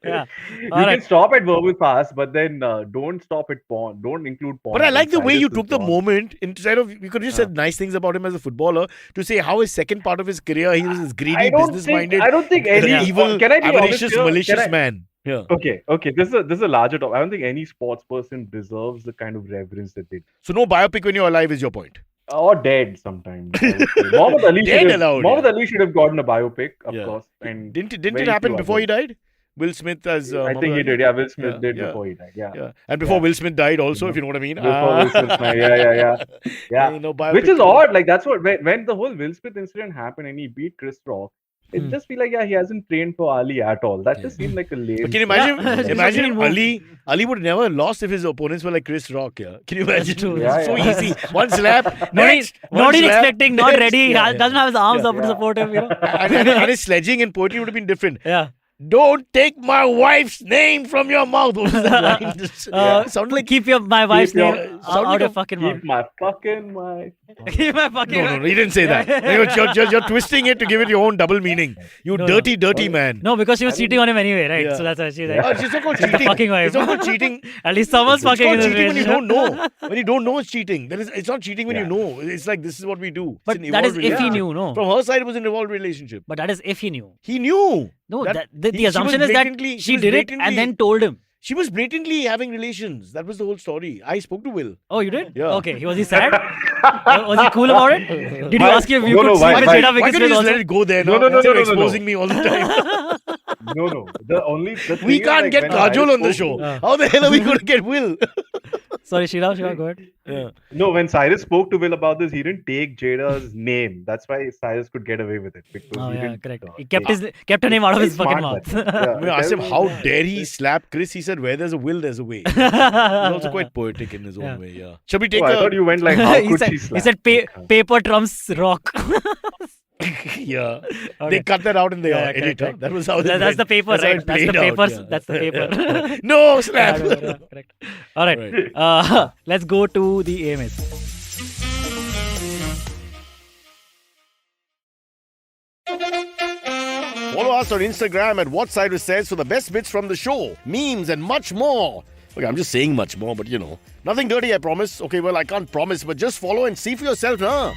Yeah. You All can right. stop at verbal fast, but then don't stop at porn. Don't include porn. But I like the way Cyrus you is took the gone. moment instead of you could have just said nice things about him as a footballer to say how his second part of his career he was this greedy, business-minded, I don't think any evil, Can I be honest avaricious, here? malicious Can I- man. Yeah. Okay. This is a larger topic. I don't think any sports person deserves the kind of reverence that they So no biopic when you're alive is your point. or dead sometimes. I would say. Muhammad Ali Dead should have, allowed, Muhammad yeah. Ali should have gotten a biopic, of Yeah. course. And Didn't it very happen few before he others. died? Will Smith as I Muhammad think he Ali? did. Yeah, Will Smith Yeah, did yeah. before he died. Yeah. Yeah. And before Yeah. Will Smith died also, if you know what I mean. Before Will Smith died. Yeah. You know, biopic. Which is odd. Like that's what when the whole Will Smith incident happened and he beat Chris Rock. It just feel like he hasn't trained for Ali at all. That just seemed like a lame. But can you imagine? Yeah. Imagine Exactly. Ali would never lost if his opponents were like Chris Rock. Yeah, can you imagine? true. Yeah, So yeah. easy. One slap. next, one Not even slap, expecting, not next. ready. Yeah, Doesn't have his arms Yeah. up to support him. and his sledging and poetry would have been different. Yeah. Don't take my wife's name from your mouth. What was that line? Sounded like Keep my wife's your- name sound out like your a- fucking mouth. Keep my fucking wife. Keep my fucking no, he didn't say that. You're twisting it to give it your own double meaning. You No, dirty man. No, because she was cheating on him anyway, right? Yeah. So that's why she's like, It's not called She's the cheating. fucking wife. It's not called cheating. at least someone's It's fucking called in this cheating when you don't relationship. know. When you don't know it's cheating. Then it's not cheating when you Yeah. know. It's like this is what we do. But It's an that is evolved if he relationship. knew, no? From her side, it was an evolved relationship. But that is if he knew. He knew. No, That- the she was assumption is that blatantly- she was did it blatantly- and then told him. She was blatantly having relations. That was the whole story. I spoke to Will. Oh, you did? Yeah. Okay. Was he sad? Was he cool about it? Did you ask if you No, could no, sleep why- with why- Jada Why Pinkett can't you Smith just also? let it go there No, now? no, Instead of no. exposing me all the time. No. The We thing is, can't like, get when I Kajol on the spoke- show. How the hell are we going to get Will? Sorry, Sriraam, go ahead. Yeah. No, when Cyrus spoke to Will about this, he didn't take Jada's name. That's why Cyrus could get away with it. Because Oh, he yeah, didn't, correct. uh, He kept take- her name out of Very his fucking smart, mouth. that. Yeah, When I asked him tell how me- dare he slap Chris, he said, "Where there's a will, there's a way." He's also quite poetic in his own Yeah. way. Yeah. Shall we take Oh, I thought you went like, how he could said, she slap? he said paper trumps rock. Yeah. Okay. They cut that out in the Yeah, edit. correct, huh? correct. That was how they That's went. the paper, That's how right? it That's the played out, papers. yeah. That's the paper. No slap. Yeah, correct. All right. Right. Let's go to the AMAs. Follow us on Instagram at What Cyrus Says for the best bits from the show, memes, and much more. Okay, I'm just saying much more, but nothing dirty, I promise. Okay, well, I can't promise, but just follow and see for yourself, huh?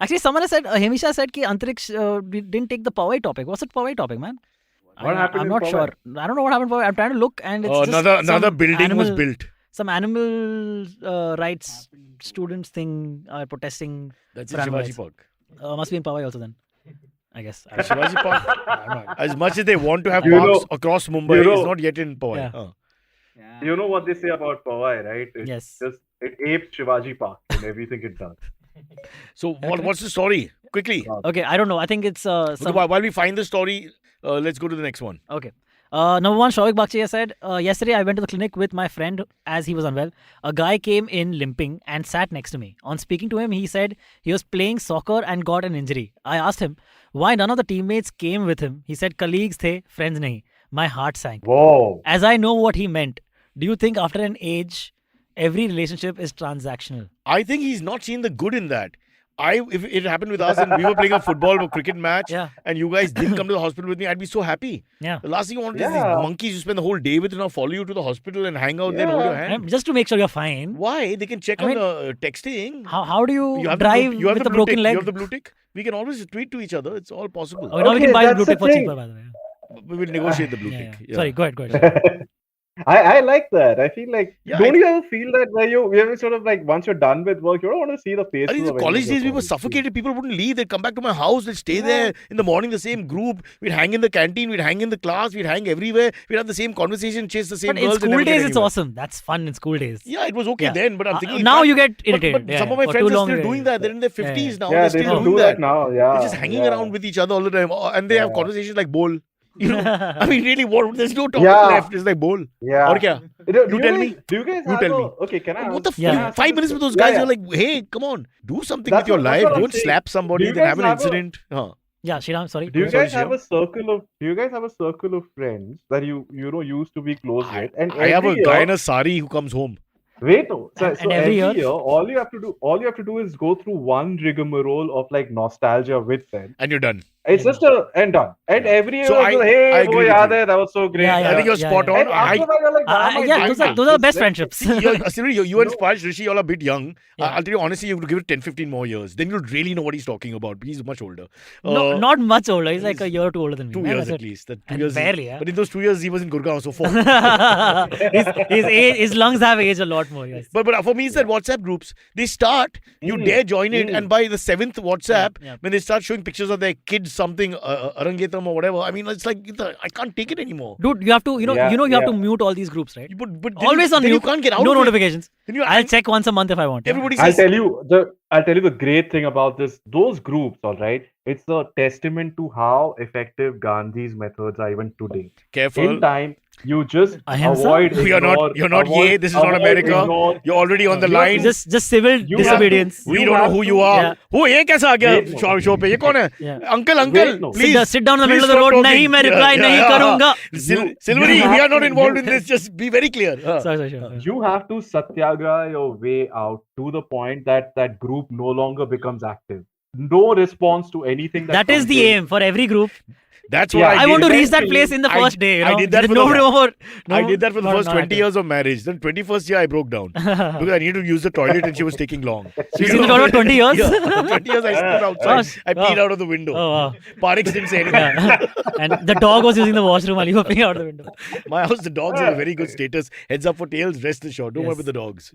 Actually, someone has said, Hemisha said that Antariksh didn't take the Powai topic. What's that Powai topic, man? What happened I'm in not Powai? sure. I don't know what happened. I'm trying to look, and it's just Another some building was built. Some animal rights students thing are protesting. That's for in animal Shivaji rights. Park. Must be in Powai also then. I guess. Shivaji Park. I'm not- As much as they want to have You parks know- across Mumbai, you know- it's not yet in Powai. Yeah. Huh. You know what they say about Powai, right? It Yes. it apes Shivaji Park in everything it does. So what's the story? Quickly. Okay, I don't know. I think it's Okay, some. while we find the story, let's go to the next one. Okay. Number one, Shavik Bakchi said, yesterday I went to the clinic with my friend as he was unwell. A guy came in limping and sat next to me. On speaking to him, he said he was playing soccer and got an injury. I asked him why none of the teammates came with him. He said colleagues the, friends nahi. My heart sank. Whoa. As I know what he meant, do you think after an age, every relationship is transactional? I think he's not seen the good in that. If it happened with us and we were playing a football or cricket match Yeah. and you guys didn't come to the hospital with me, I'd be so happy. Yeah. The last thing you want is these Yeah. monkeys you spend the whole day with and now follow you to the hospital and hang out there and hold your hand. Just to make sure you're fine. Why? They can check I on mean, the texting. How do you, have drive the blue, you have with the a blue broken tick. leg? You have the blue tick. We can always tweet to each other. It's all possible. Oh, now we Okay, can buy the blue that's the tick for thing. cheaper, by the way. We will negotiate the blue Yeah, tick. yeah. Sorry, go ahead. I like that. I feel like Yeah, don't you ever feel that where you ever sort of like once you're done with work, you don't want to see the faces. I think of the any college of your days we were colleagues. suffocated. People wouldn't leave. They'd come back to my house. They'd stay there in the morning. The same group. We'd hang in the canteen. We'd hang in the class. We'd hang everywhere. We'd have the same conversation. Chase the same But in girls. and school never get days, it's anywhere. awesome. That's fun in school days. Yeah, it was okay Yeah. then. But I'm thinking Now you get But irritated. some Yeah, of my for friends too are long, still yeah, doing that. They're in their 50s now. Yeah, They're they still just doing do that. that now. Yeah, They're just hanging yeah. around with each other all the time. And they have Yeah. conversations like bowl. You know, I mean, really, what? There's no topic Yeah. left. It's like bowl. Yeah. Or kya? You tell me. Do you guys You have tell a- me. Okay, can I? What the Yeah. can I ask 5 you minutes a with those question? guys, Yeah, you're like, hey, come on, do something That's with your what- that's life. what I'm Don't saying. slap somebody, Do you then have guys an have a- incident. Huh. Yeah, Sriram, sorry. Do you Sorry, guys have Shivam. a circle of? Do you guys have a circle of friends that you used to be close with? And I have a every guy year- in a sari who comes home. Wait, no. So, And so every every year- year, all you have to do is go through one rigmarole of like nostalgia with them. And you're done. It's just and done. And Yeah. every year, So it's like, I hey, agree wo with yaad you. hai, that was so great. Yeah, yeah. I think you're spot yeah. on. And after that, you're like, why am I Yeah, doing those are this? the best Like, friendships. Silveri, you and No. Sparsh, Rishi, all are a bit young. Yeah. I'll tell you honestly, you have to give it 10, 15 more years. Then you'll really know what he's talking about. He's much older. No, not much older. He's like a year or two older than me. 2 man, years that's at it. least. That 2 And years. barely, yeah. But in those 2 years, he was in Gurgaon, so 4. his lungs have aged a lot more. Yes. But for me, it's that WhatsApp groups. They start, you Mm. dare join it, Mm. and by the 7th WhatsApp, Yeah. when they start showing pictures of their kids, something, Arangetam or whatever, I mean, it's like, I can't take it anymore. Dude, you have to, you Yeah, have to yeah. mute all these groups, right? But then Always on then mute. you can't get out No of it. notifications. Then you, I'll check once a month if I want. Everybody I'll says, tell you the great thing about this. Those groups, all right, it's a testament to how effective Gandhi's methods are even today. careful. In time, you just Ahimsa? avoid. You're not ignore, yay, this is not avoid, America. ignore. You're already on the You have line. to- Just civil You have to- disobedience. We You don't know have who to- you are. Yeah. Oh, ये कैसा आ गया Wait, no. show पे? ये कौन है? Yeah. Uncle, Wait, no. please. Sit down in the please middle of the stop road. talking. नहीं, मैं reply Yeah, नहीं yeah. करूँगा. Silvery, you we have are not to- involved you- in this. Just be very clear. Sorry, sure. You have to satyagraha your way out to the point that that group no longer becomes active. No response to anything. That is comes the in. aim for every group. That's what Yeah, I I did. want to reach that eventually- place in the I- first day. You I know? did that for no the- more. I did that for the no, first not 20 active. years of marriage. Then 21st year I broke down because I needed to use the toilet and she was taking long. So, You seen the toilet 20 years? Yeah, 20 years I stood outside. I peed wow. out of the window. Oh, wow. Parix didn't say anything. Yeah. And the dog was using the washroom while you were peeing out the window. My house, the dogs have a very good status. Heads up for tails, rest assured. Don't worry Yes. about the dogs.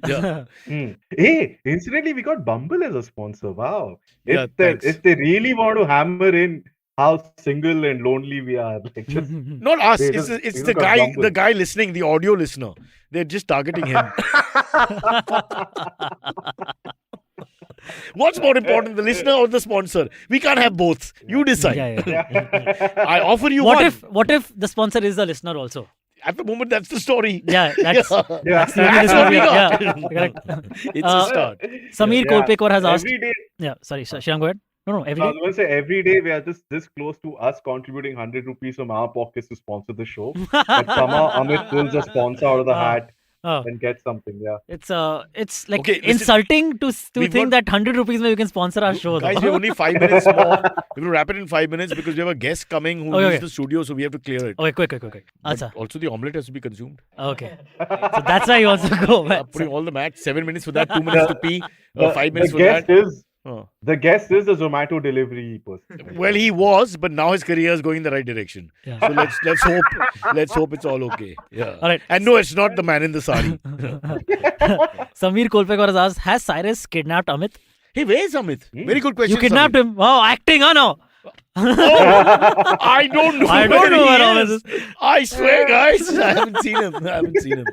Yeah. Hey, incidentally, we got Bumble as a sponsor. Wow. Yeah, If they really want to hammer in how single and lonely we are, like just Not us. They It's, just- it's they the got guy, Bumble. the guy listening, the audio listener. They're just targeting him. What's more important, the listener or the sponsor? We can't have both. You decide. Yeah. I offer you What one. if the sponsor is the listener also? At the moment, that's the story. Yeah, that's yeah. that's the only That's what we listener. got. Yeah, correct. It's a start. Samir Kolpekar has asked. Every day, Yeah, sorry, Shyam, go ahead. No, every I was day. going to say every day we are just this close to us contributing 100 rupees from our pockets to sponsor the show. But somehow Amit pulls a sponsor out of the hat Oh, and gets something. Yeah. it's like Okay, listen, insulting to we've think got- that 100 rupees maybe you can sponsor our show. Guys, though. we have only 5 minutes more. We will wrap it in 5 minutes because we have a guest coming who Okay, leaves okay. the studio, so we have to clear it. Okay, quick. But Acha. also, the omelette has to be consumed. Okay. So that's why you also go. Man. Putting all the match, 7 minutes for that, 2 minutes to pee, 5 minutes the for guest that. is Oh. the guest is the Zomato delivery person. Well, he was, but now his career is going in the right direction. Yeah. So let's hope it's all okay. Yeah. All right. And no, it's not the man in the sari. Samir Kolpekar has asked, has Cyrus kidnapped Amit? Hey, where's Amit? Very good question. You kidnapped Samir. him. Wow, acting, huh? No. Oh, I don't know. I don't know where Amit is. I swear, guys, I haven't seen him.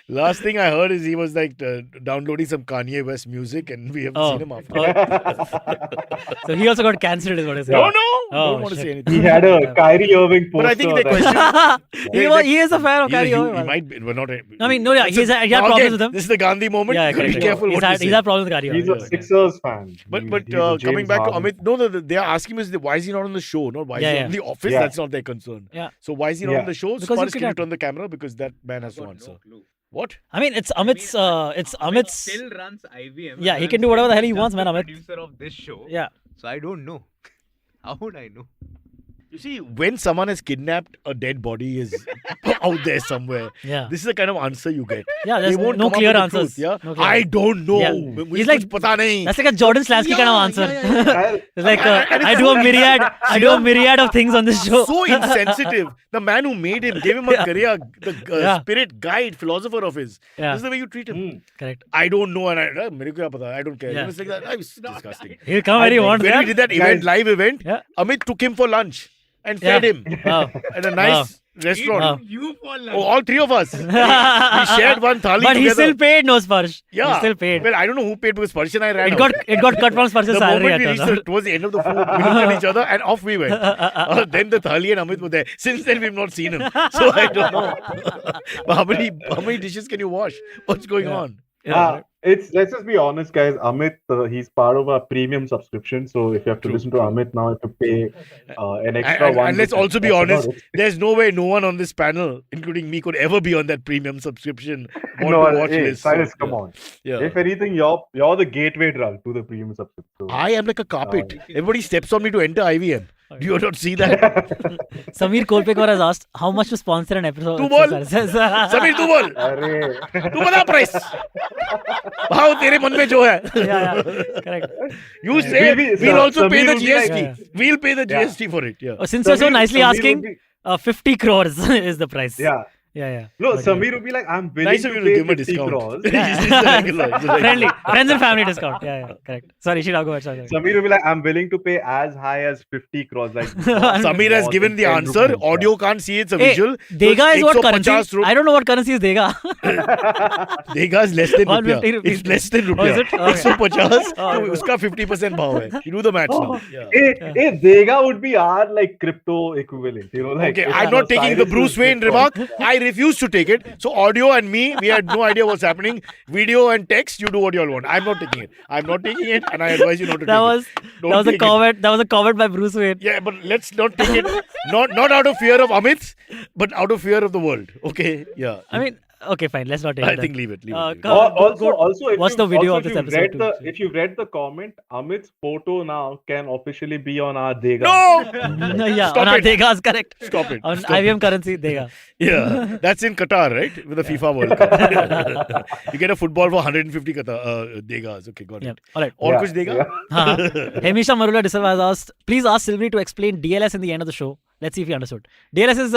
Last thing I heard is he was like downloading some Kanye West music, and we haven't Oh. seen him after. So he also got cancelled, is what I say. No, Oh, don't want to shit. say anything. He had a Kyrie Irving poster. But I think the that- question. he is a fan of He's a Kyrie huge- Irving. He might be. We're not. I mean, no, yeah, he had problems with him. This is the Gandhi moment. Yeah, You gotta correct. be careful He's what had, you he's say. had problems with Kyrie He's Irving. a Sixers fan. But He's a coming James back to Harden. Amit, no, they are asking us why is he not on the show? Not why is he Yeah, on the office. Yeah. That's not their concern. Yeah. So why is he not Yeah. on the show? Because Sparsh, you can could you turn the camera because that man has to answer. No clue. What? I mean, it's Amit's. It's Amit Amit's. still runs IVM. Yeah, he and can do whatever the hell he he's wants, man, the Amit. Producer of this show. Yeah. So I don't know. How would I know? You see, when someone has kidnapped, a dead body is out there somewhere. Yeah. This is the kind of answer you get. Yeah, They there's won't no come up clear with the answers. truth, yeah? No clear I answers. don't know. Yeah. Mujhe He's like- kuch pata nahi. That's like a Jordan Slansky kind of answer. I'll- It's like And I do a myriad of things on this show. So insensitive. The man who made him, gave him a career, the Yeah. spirit guide, philosopher of his. Yeah. This is the way you treat him. Hmm. Correct. I don't know, and mere ko kya pata, I don't care. Yeah. You know, it's like that. It's disgusting. He'll come where he wants. When we Yeah. did that event, live event, Yeah. Amit took him for lunch and Yeah. fed him Wow. at a nice restaurant. Wow. You for lunch. Oh, all three of us. We shared one thali But he together. still paid, no Sparsh. Yeah. He still paid. Well, I don't know who paid because Sparsh and I ran It out. got cut from Sparsh's The salary. moment we I reached thought. towards the end of the food, we looked at each other and off we went. Then the Thali and Amit were there. Since then, we've not seen him. So I don't know. But how many dishes can you wash? What's going Yeah. on? Yeah. Let's just be honest, guys. Amit, he's part of our premium subscription. So if you have to True, listen to Amit now, you have to pay an And, extra one. and let's also be That's honest, about it. there's no way no one on this panel, including me, could ever be on that premium subscription or No, to watch hey, list. Cyrus, So, come yeah. on. Yeah. If anything, you're the gateway drug to the premium subscription. I am like a carpet. Everybody steps on me to enter IVM. Do you not see that? Samir Kolpekar has asked how much to sponsor an episode. Tu bol. Says- Samir, tu bol. Arey. तू बता price भाव तेरे मन में जो है Yeah, correct. you say Maybe, we'll also pay Samir the will be like- GST Yeah. we'll pay the Yeah. GST for it yeah Oh, since you're so nicely Samir asking, will be- 50 crores is the price. Yeah. Yeah. No, Okay. Samir will be like, I'm willing nice of to you to pay give him a 50 discount crores. It's a regular, it's a regular. Friendly. Friends and family discount. Yeah, correct. Sorry, Shira, go ahead. Sorry. Samir will be like, I'm willing to pay as high as 50 crores. Like Samir has given the answer audio can't see it, it's a Hey, visual Dega is what currency? 150 I don't know what currency is Dega. Dega is less than 150 rupiah rupees. it's less than Oh, is rupiah it? Okay. 150 Oh, तो उसका 50% भाव है you do the math now yeah. Hey, Dega would be our like crypto equivalent. You know, like Okay, if I'm not taking the Cyrus Bruce is Wayne Bitcoin. remark. I refuse to take it. So audio and me, we had no idea what's happening. Video and text, you do what you all want. I'm not taking it. I'm not taking it, and I advise you not to That take was it. Don't that was a take it. comment. That was a comment by Bruce Wayne. Yeah, but let's not take it. Not out of fear of Amit, but out of fear of the world. Okay, yeah. I mean, okay, fine. Let's not take I it. think leave it. Leave it, leave it. come- Also, if watch you- the video also of this if you've episode read too, the- actually. If you've read the comment, Amit's photo now can officially be on our Dega. No! No, yeah, Stop on our it. Dega is correct. Stop it. On Stop IVM it. currency, Dega. Yeah, that's in Qatar, right? With the FIFA World Cup. You get a football for 150 Degas. Okay, got Yeah. it. All right. Or Yeah, kuch dega? हाँ Hemisha Marula De Silva has asked, please ask Silvery to explain DLS in the end of the show. Let's see if he understood. DLS is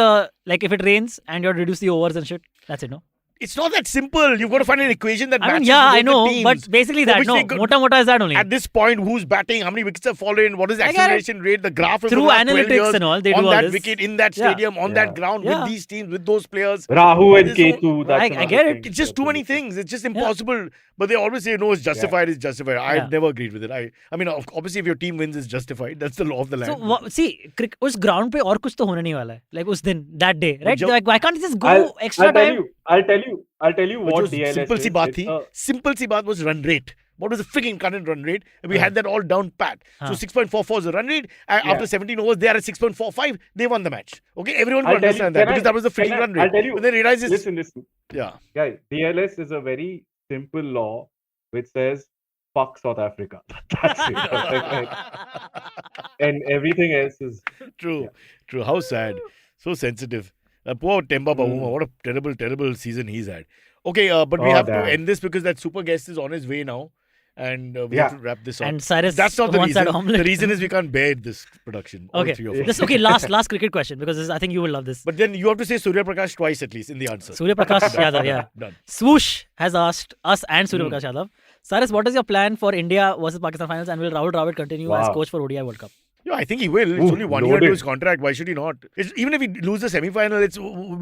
like if it rains and you reduce the overs and shit. That's it, no? It's not that simple. You've got to find an equation that I matches mean, yeah, both I know, the teams. but basically For that, which no. they could- Mota is that only. At this point, who's batting? How many wickets have fallen? What is the I get it. acceleration rate? The graph of Through the last 12 analytics years and all, they on do all that this. wicket, in that Yeah. stadium, on Yeah. that ground, Yeah. with these teams, with those players. Rahu and It is Ketu. That's I another get it. thing. It's just too many things. It's just impossible. But they always say, no, it's justified, it's justified. Yeah. I've never agreed with it. I mean, obviously, if your team wins, it's justified. That's the law of the land. So see, उस ground पे और कुछ तो होने नहीं वाला है. Like उस दिन, that day, right? जब- Like why can't you just go I'll extra tell time? you. I'll tell you But what जो DLS simple सी is. बात It's थी, a- simple सी बात was run rate. What was the freaking current run rate? We हाँ. had that all down pat. So हाँ. 6.44 is the run rate. Yeah. After 17 overs, they are at 6.45. They won the match. Okay, everyone I'll could tell you- understand that can because I- that was the can freaking I- run rate. I'll tell you- But they realize it's Listen. yeah. Guys, DLS is a very simple law which says fuck South Africa. That's it. And everything else is True, Yeah. true. How sad. So sensitive. Poor Temba Bavuma. What a terrible, terrible season he's had. Okay, but we Oh, have damn. to end this because that super guest is on his way now. And we Yeah. have to wrap this up. And Cyrus That's not the wants reason. that omelet. The reason is we can't bear this production. All Okay. three of us. Just okay. Last cricket question because I think you will love this. But then you have to say Surya Prakash twice at least in the answer. Surya Prakash Yadav, yeah. Done. Swoosh has asked us and Surya Prakash Yadav, Cyrus, what is your plan for India versus Pakistan finals, and will Rahul Dravid continue as Wow. coach for ODI World Cup? Yeah, I think he will. It's Ooh, only 1 year to loaded. his contract. Why should he not? Even if he loses the semi-final,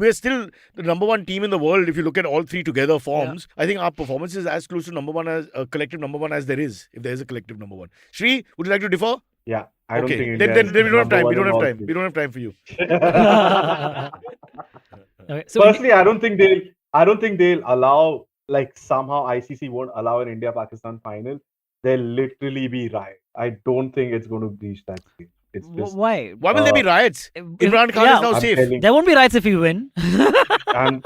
we're still the number one team in the world. If you look at all three together forms, I think our performance is as close to number one as a collective number one as there is, if there is a collective number one. Shri, would you like to differ? Yeah, I don't think Okay, India then is we don't have number time. one We don't in have all time. three. We don't have time for you. Okay, so Firstly, I don't think they'll allow, like, somehow ICC won't allow an India-Pakistan final. There'll literally be riot. I don't think it's going to reach that stage. It's just why? Why will there be riots? If- Imran Khan yeah, is now I'm safe. telling There won't be riots if you win. and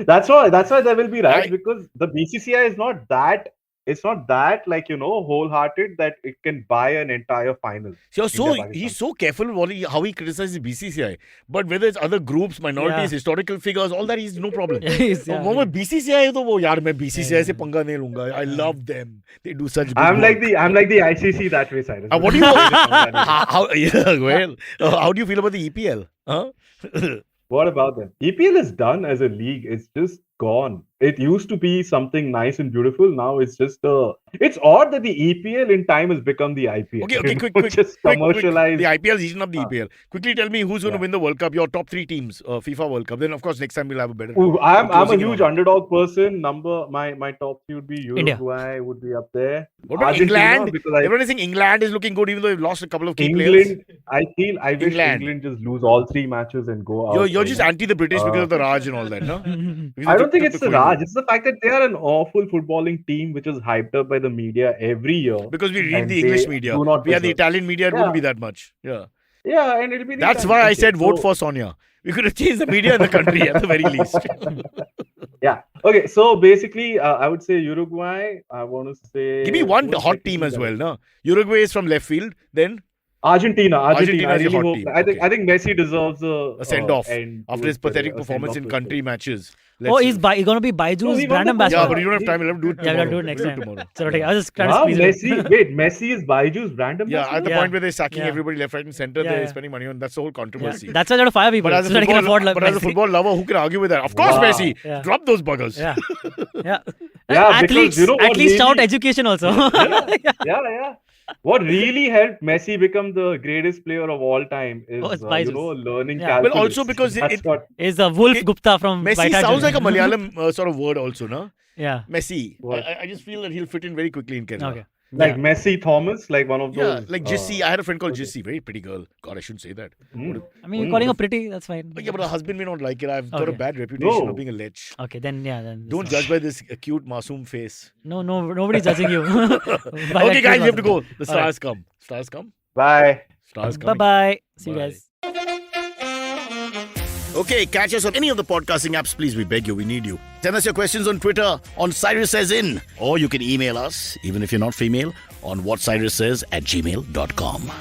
that's why there will be riots, because the BCCI is not that, it's not that, like, wholehearted that it can buy an entire final. He's so careful how he criticizes BCCI. But whether it's other groups, minorities, Yeah. historical figures, all that, he's no problem. Yeah. वो BCCI तो वो यार मैं BCCI से पंगा नहीं लूंगा. I love them. They do such good I'm like work. the ICC that way, Cyrus. What do you how do you feel about the EPL? Huh? What about them? EPL is done as a league. It's just gone. It used to be something nice and beautiful. Now it's just it's odd that the EPL in time has become the IPL. Okay, quick. Just commercialized. The IPL is eaten up the EPL. Quickly tell me who's going to win the World Cup. Your top three teams, FIFA World Cup. Then of course next time we'll have a better. Ooh, I'm a closing huge on. underdog person. My top three would be India. Uruguay would be up there. What about Argentina, England? because Everyone is saying England is looking good, even though they've lost a couple of key players. England, I wish England just lose all three matches and go out. You're just anti the British because of the Raj and all that, no? I don't think it's the Raj. It's the fact that they are an awful footballing team which is hyped up by the media every year. Because we read And the English they media. do not We are the deserve. Italian media, it Yeah. wouldn't be that much. Yeah. Yeah, and it'll be. That's why I said vote for Sonia. We could have changed the media in the country at the very least. Yeah. Okay. So basically, I would say Uruguay. I want to say. Give me one who's hot the team second as guy? well, no? Uruguay is from left field, then Argentina. Argentina I is a really hot hope. team. I think Messi deserves a send-off end after to his pathetic career, a performance send-off in to his country career. matches. Oh, he's going to be No, Baiju's he brand won the ambassador. Yeah, but you don't have time. We'll have to do it Yeah, tomorrow. we'll do it next We'll time. tomorrow. So, okay, I was just trying to Wow, squeeze it in. Messi is Baiju's brand Yeah, ambassador? at the Yeah. point where they're sacking Yeah. everybody left, right, and center, Yeah, they're yeah. spending money on. That's the whole controversy. That's why they have to fire people. But as so that they can afford a Messi. football lover, who can argue with that? Of course, Wow. Messi. Yeah. Drop those buggers. Yeah. Yeah. Yeah, because athletes, you know what athletes shout really- education also. Yeah. What really helped Messi become the greatest player of all time is it's Baiju's. learning Yeah. calculus. Well, also because That's it- what. Is Wolf Okay, Gupta from Messi Vitagen. sounds like a Malayalam sort of word also, no? Yeah. Messi. What? I just feel that he'll fit in very quickly in Kerala. Okay. Like Messi Thomas, like one of Yeah, those. like Jissy. I had a friend called okay. Jissy, very pretty girl. God, I shouldn't say that. I mean, you're calling her pretty, that's fine. But yeah, but her husband may not like it. I've got a Okay. bad reputation No. of being a lech. Okay, then then. Don't judge by this cute masoom face. No, nobody's judging you. Okay, guys, we have to go. The stars come. Stars come. Bye. Stars Bye come. bye. See you Bye. guys. Okay, catch us on any of the podcasting apps, please. We beg you, we need you. Send us your questions on Twitter on Cyrus Says In. Or you can email us, even if you're not female, on whatcyrussays@gmail.com.